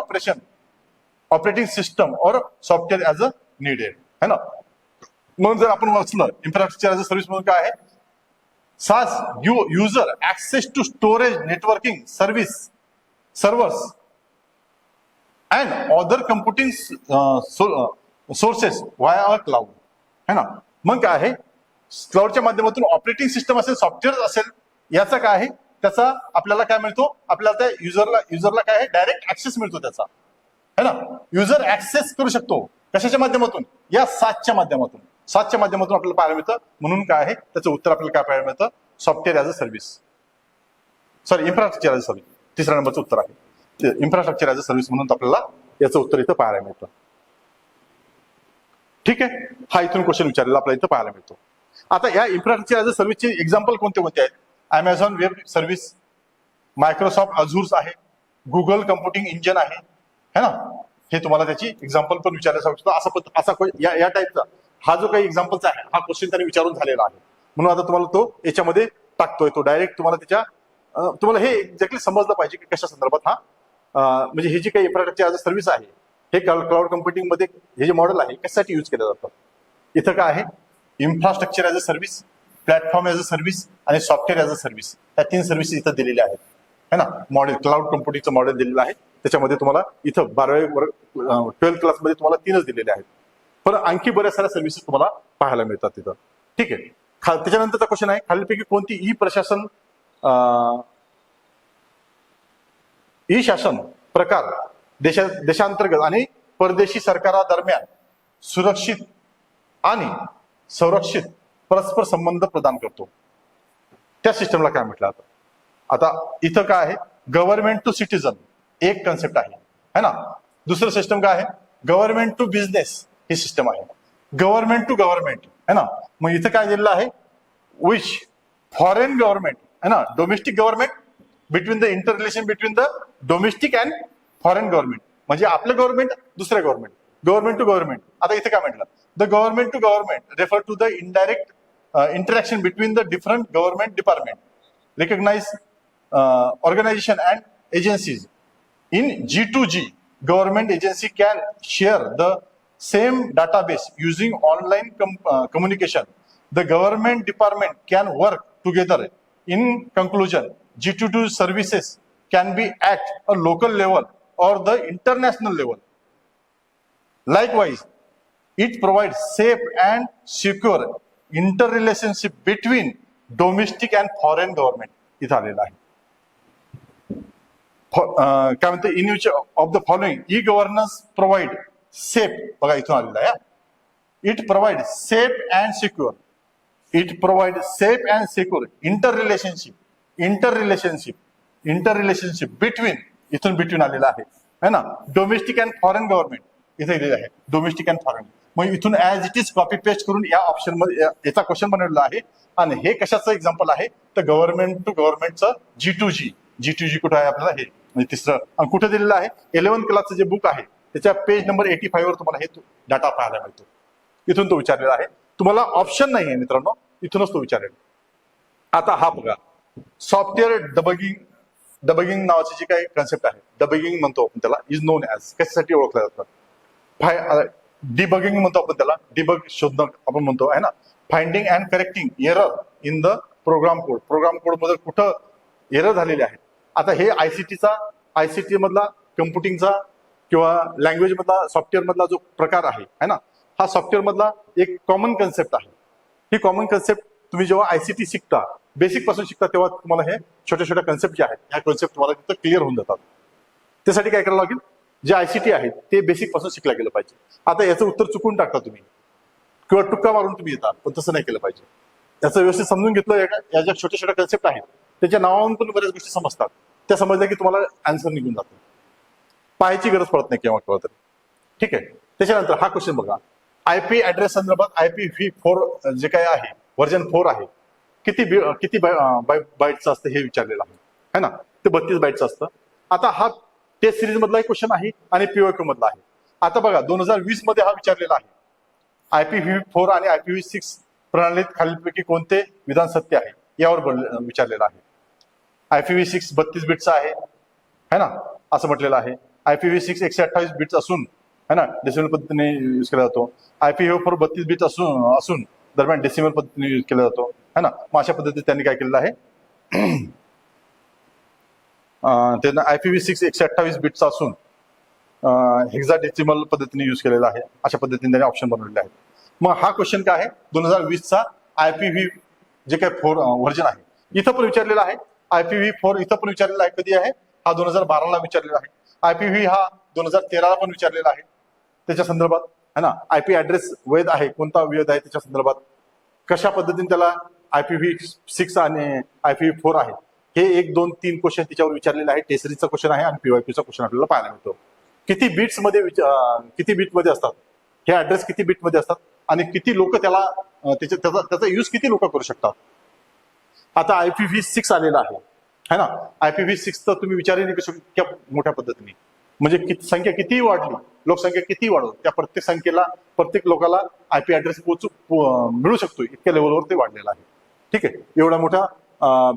operating system और सॉफ्टवेअर ॲज अ नीडेड, है ना. मग जर आपण वाचलं इन्फ्रास्ट्रक्चर ॲज अ सर्व्हिस म्हणून काय आहे, SaaS user access to storage, networking, servers and other computing sources via a cloud, है ना. मग काय आहे, क्लाउडच्या माध्यमातून ऑपरेटिंग सिस्टम असेल, सॉफ्टवेअर असेल, याचा काय आहे, त्याचा आपल्याला काय मिळतो, आपल्याला त्या युजरला काय आहे, डायरेक्ट ऍक्सेस मिळतो त्याचा, है ना. युजर ऍक्सेस करू शकतो कशाच्या माध्यमातून, या SaaSच्या माध्यमातून आपल्याला पाहायला मिळतं. म्हणून काय आहे, त्याचं उत्तर आपल्याला काय पाहायला मिळतं, software as a service. Sorry infrastructure as a service, तिसऱ्या नंबरचं उत्तर आहे इन्फ्रास्ट्रक्चर ॲज अ सर्व्हिस म्हणून आपल्याला याचं उत्तर इथं पाहायला मिळतं. ठीक आहे, हा इथून क्वेश्चन विचारलेला आपल्याला इथं पाहायला मिळतो. आता या इन्फ्रास्ट्रक्चर ॲज अ सर्व्हिसचे एक्झाम्पल कोणते कोणते आहेत? अमेझॉन वेब सर्व्हिस, मायक्रोसॉफ्ट अझूर आहे, गुगल कम्प्युटिंग इंजिन आहे, है ना. हे तुम्हाला त्याची एक्झाम्पल पण विचारलं जाऊ शकतो. असा या टाईपचा हा जो काही एक्झाम्पलचा आहे हा क्वेश्चन त्यांनी विचारून झालेला आहे. म्हणून आता तुम्हाला तो याच्यामध्ये टाकतोय, तो डायरेक्ट तुम्हाला त्याच्या तुम्हाला हे एक्झॅक्टली समजलं पाहिजे की कशा संदर्भात हा म्हणजे हे जे काही इन्फ्रास्ट्रक्चर ॲज अ सर्व्हिस आहे हे क्लाउड कम्प्युटिंग मध्ये हे जे मॉडेल आहे कशासाठी यूज केलं जातं. इथं काय आहे? Infrastructure as a service, platform as a service आणि सॉफ्टवेअर ॲज अ सर्व्हिस, या 3 सर्व्हिसेस इथं दिलेल्या आहेत, है ना. मॉडेल क्लाउड कम्प्युटिंगचं मॉडेल दिलेलं आहे. त्याच्यामध्ये तुम्हाला इथं 12वी वर्ग 12th क्लासमध्ये तुम्हाला 3च दिलेले आहेत, पण आणखी बऱ्याच साऱ्या सर्व्हिसेस तुम्हाला पाहायला मिळतात तिथं. ठीक आहे. त्याच्यानंतरचा क्वेश्चन आहे, खालीलपैकी कोणती ई शासन प्रकार देशांतर्गत आणि परदेशी सरकारादरम्यान सुरक्षित आणि संरक्षित परस्पर संबंध प्रदान करतो? त्या सिस्टमला काय म्हटलं जातं? आता इथं काय आहे? गव्हर्नमेंट टू सिटीजन एक कन्सेप्ट आहे, है ना. दुसरं सिस्टम काय आहे? गव्हर्नमेंट टू बिझनेस ही सिस्टम आहे. गव्हर्नमेंट टू गव्हर्नमेंट, है ना. मग इथं काय दिलेलं आहे? विच फॉरेन गव्हर्नमेंट, है ना. Domestic government between the inter relation between the domestic and foreign government, म्हणजे आपलं गव्हर्नमेंट दुसऱ्या गव्हर्नमेंट, गव्हर्नमेंट टू गव्हर्नमेंट. आता इथे काय म्हटलं? The government to government refer to the indirect interaction between the different government department, recognized organization and agencies. In G2G, government agency can share the same database using online communication. The government department can work together. In conclusion, G2G services can be at a local level or the international level. Likewise, it provides safe and secure interrelationship between domestic and foreign government. इथं आलेलं आहे. काय म्हणते? In which of the following e governance provide safe, बघा इथून आलेलं आहे. It provide safe and secure, it provide safe and secure interrelationship between, इथून बिटवीन आलेलं आहे, है ना. डोमेस्टिक अँड फॉरेन गव्हर्नमेंट इथे दिलेलं आहे, डोमेस्टिक अँड फॉरेन. मग इथून as it is copy paste करून या ऑप्शन मध्ये याचा क्वेश्चन बनवलेला आहे. आणि हे कशाचं एक्झाम्पल आहे? तर गव्हर्नमेंट टू गव्हर्नमेंटचं G2G कुठं आहे आपल्याला? हे म्हणजे तिसरं. आणि कुठं दिलेलं आहे? 11th क्लासचं जे बुक आहे त्याच्या पेज नंबर 85 वर तुम्हाला हे डाटा पाहायला मिळतो. इथून तो विचारलेला आहे. तुम्हाला ऑप्शन नाही आहे मित्रांनो, इथूनच तो विचारेल. आता हा बघा, सॉफ्टवेअर डबगिंग नावाची जी काही कन्सेप्ट आहे, डबगिंग म्हणतो आपण त्याला, इज नोन ऍज, कशासाठी ओळखलं जातं? डिबगिंग म्हणतो आपण त्याला, डिबग शोधणं आपण म्हणतो, आहे ना. Finding and correcting error in the program code मध्ये कुठं एरर झालेले आहेत. आता हे आयसीटी मधला कम्प्युटिंगचा किंवा लँग्वेज मधला सॉफ्टवेअर मधला जो प्रकार आहे ना, हा सॉफ्टवेअर मधला एक कॉमन कन्सेप्ट आहे. ही कॉमन कन्सेप्ट तुम्ही जेव्हा आयसीटी शिकता, बेसिक पासून शिकता, तेव्हा तुम्हाला हे छोट्या कन्सेप्ट जे आहेत, ह्या कन्सेप्ट तुम्हाला तिथं क्लिअर होऊन जातात. त्यासाठी काय करावं लागेल? जे आयसीटी आहेत ते बेसिक पासून शिकलं गेलं पाहिजे. आता याचं उत्तर चुकून टाकता तुम्ही किंवा टुक्का मारून तुम्ही येतात, पण तसं नाही केलं पाहिजे. याचं व्यवस्थित समजून घेतलं, या ज्या छोट्या कन्सेप्ट आहेत त्याच्या नावावरून पण बऱ्याच गोष्टी समजतात, त्या समजल्या की तुम्हाला आन्सर निघून जातो, पाहायची गरज पडत नाही केव्हा तरी. ठीक आहे. त्याच्यानंतर हा क्वेश्चन बघा, आयपी ऍड्रेस संदर्भात IPv4 जे काय आहे, व्हर्जन 4 आहे, किती बाईटचं असतं हे विचारलेलं आहे ना. ते 32 बाईटचं असतं. आता हा टेस्ट सिरीज मधला एक क्वेश्चन आहे आणि POQ मधला आहे. आता बघा 2020 मध्ये हा विचारलेला आहे. IPv4 आणि IPv6 प्रणालीत खालीलपैकी कोणते विधान सत्य आहे यावर विचारलेलं आहे. IPv6 32 बिटचा आहे, है ना, असं म्हटलेलं आहे. IPv6 128 बिट्स असून, है ना, डेसिमल पद्धतीने यूज केला जातो. IPv4 32 बिट असून दरम्यान डेसिमल पद्धतीने यूज केला जातो, है ना. मग अशा पद्धतीने त्यांनी काय केलेलं आहे? त्यांना IPv6 128 बिटचा असून हेक्साडेसिमल पद्धतीने यूज केलेला आहे, अशा पद्धतीने त्यांनी ऑप्शन बनवलेले आहेत. मग हा क्वेश्चन काय आहे? 2020चा IPv जे काय 4 व्हर्जन आहे, इथं पण विचारलेला आहे. IPv4 इथं पण विचारलेला आहे. कधी आहे? हा 2012ला विचारलेला आहे. IPv हा 2013ला पण विचारलेला आहे त्याच्या संदर्भात, है ना. IP ऍड्रेस वैध आहे, कोणता वैध आहे त्याच्या संदर्भात, कशा पद्धतीने त्याला IPv6 आणि IPv4 आहे हे 1, 2, 3 क्वेश्चन तिच्यावर विचारलेले आहे. टेसरीचा क्वेश्चन आहे आणि पीवायक्यूचा क्वेश्चन आपल्याला पाहायला मिळतो. किती बिटमध्ये असतात, हे ऍड्रेस किती बिटमध्ये असतात आणि किती लोक त्याचा यूज किती लोक करू शकतात. आता IPv6 आलेला आहे है ना. IPv6 तर तुम्ही विचारही नाही करू शकता इतक्या मोठ्या पद्धतीने, म्हणजे संख्या कितीही वाढली, लोकसंख्या कितीही वाढवली, त्या प्रत्येक संख्येला प्रत्येक लोकाला IP ऍड्रेस मिळू शकतो इतक्या लेवलवर ते वाढलेलं आहे. ठीक आहे, एवढा मोठा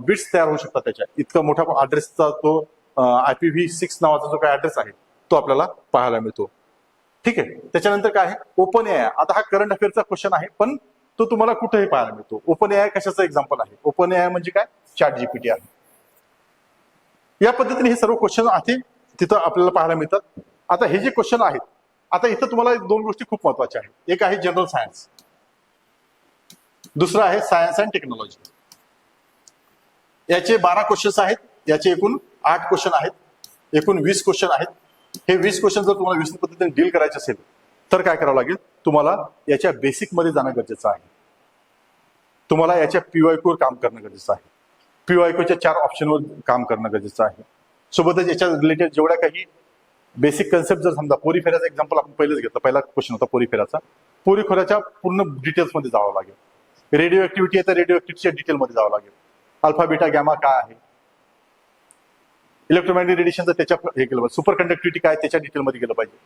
बिट्स तयार होऊ शकतात त्याच्या, इतका मोठा ऍड्रेसचा तो IPv6 नावाचा जो काही ऍड्रेस आहे तो आपल्याला पाहायला मिळतो. ठीक आहे, त्याच्यानंतर काय आहे, ओपन AI. आता हा करंट अफेअरचा क्वेश्चन आहे, पण तो तुम्हाला कुठेही पाहायला मिळतो. ओपन AI कशाचं एक्झाम्पल आहे? ओपन AI म्हणजे काय, ChatGPT आहे. या पद्धतीने हे सर्व क्वेश्चन आहे तिथं आपल्याला पाहायला मिळतात. आता हे जे क्वेश्चन आहेत, आता इथं तुम्हाला 2 गोष्टी खूप महत्वाच्या आहेत. एक आहे जनरल सायन्स, दुसरं आहे सायन्स अँड टेक्नॉलॉजी. याचे 12 क्वेश्चन्स आहेत, याचे एकूण 8 क्वेश्चन आहेत, एकूण 20 क्वेश्चन आहेत. हे 20 क्वेश्चन जर तुम्हाला व्यवस्थित पद्धतीने डील करायचे असेल तर काय करावं लागेल, तुम्हाला याच्या बेसिक मध्ये जाणं गरजेचं आहे. तुम्हाला याच्या पीवायक्यूवर काम करणं गरजेचं आहे. पीवायक्यूच्या 4 ऑप्शनवर काम करणं गरजेचं आहे. सोबतच याच्या रिलेटेड जेवढ्या काही बेसिक कन्सेप्ट, जर समजा पोरीफेराचा एक्झाम्पल आपण पहिलेच घेतलं, पहिला क्वेश्चन होता पोरीफेराचा. पोरीफेराच्या पूर्ण डिटेल्स मध्ये जावं लागेल. रेडिओ ऍक्टिव्हिटी आहे तर रेडिओ ऍक्टिव्हिटीच्या डिटेलमध्ये जावं लागेल. अल्फा बीटा गॅमा काय आहे, इलेक्ट्रोमॅग्नेटिक रेडिएशनचं त्याच्या हे केलं पाहिजे, सुपर कंडक्टिव्हिटी काय त्याच्या डिटेलमध्ये गेलं पाहिजे.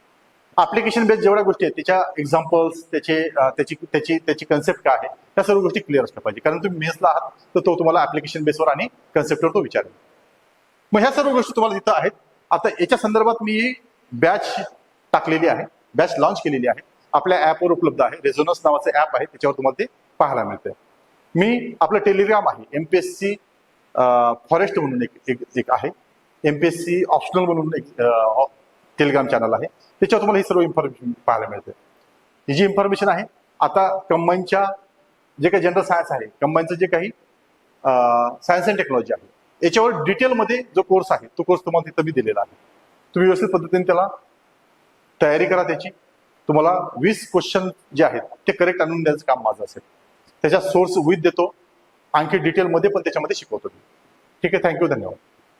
ऍप्लिकेशन बेस्ड जेवढ्या गोष्टी आहेत त्याच्या एक्झाम्पल्स, त्याची कन्सेप्ट काय आहे, त्या सर्व गोष्टी क्लिअर असल्या पाहिजे. कारण तुम्ही मेन्सला आहात तर तो तुम्हाला ऍप्लिकेशन बेसवर आणि कन्सेप्टवर तो विचारेल. मग ह्या सर्व गोष्टी तुम्हाला तिथं आहेत. आता याच्या संदर्भात मी बॅच टाकलेली आहे, बॅच लॉन्च केलेली आहे, आपल्या ऍपवर उपलब्ध आहे. रेझोनन्स नावाचं ऍप आहे, त्याच्यावर तुम्हाला ते पाहायला मिळते. मी आपलं टेलिग्राम आहे, MPSC फॉरेस्ट म्हणून एक आहे, MPSC ऑप्शनल म्हणून एक टेलिग्राम चॅनल आहे, त्याच्यावर तुम्हाला ही सर्व इन्फॉर्मेशन पाहायला मिळते. ही जी इन्फॉर्मेशन आहे, आता कंबाईनच्या जे काही जनरल सायन्स आहे, कंबाईनचं जे काही सायन्स अँड टेक्नॉलॉजी आहे, याच्यावर डिटेलमध्ये जो कोर्स आहे तो कोर्स तुम्हाला तिथं मी दिलेला आहे. तुम्ही व्यवस्थित पद्धतीने त्याला तयारी करा त्याची. तुम्हाला 20 क्वेश्चन जे आहेत ते करेक्ट आणून द्यायचं काम माझं असेल. त्याच्या सोर्स विथ देतो, आणखी डिटेलमध्ये पण त्याच्यामध्ये शिकवतो. ठीक आहे, थँक्यू, धन्यवाद.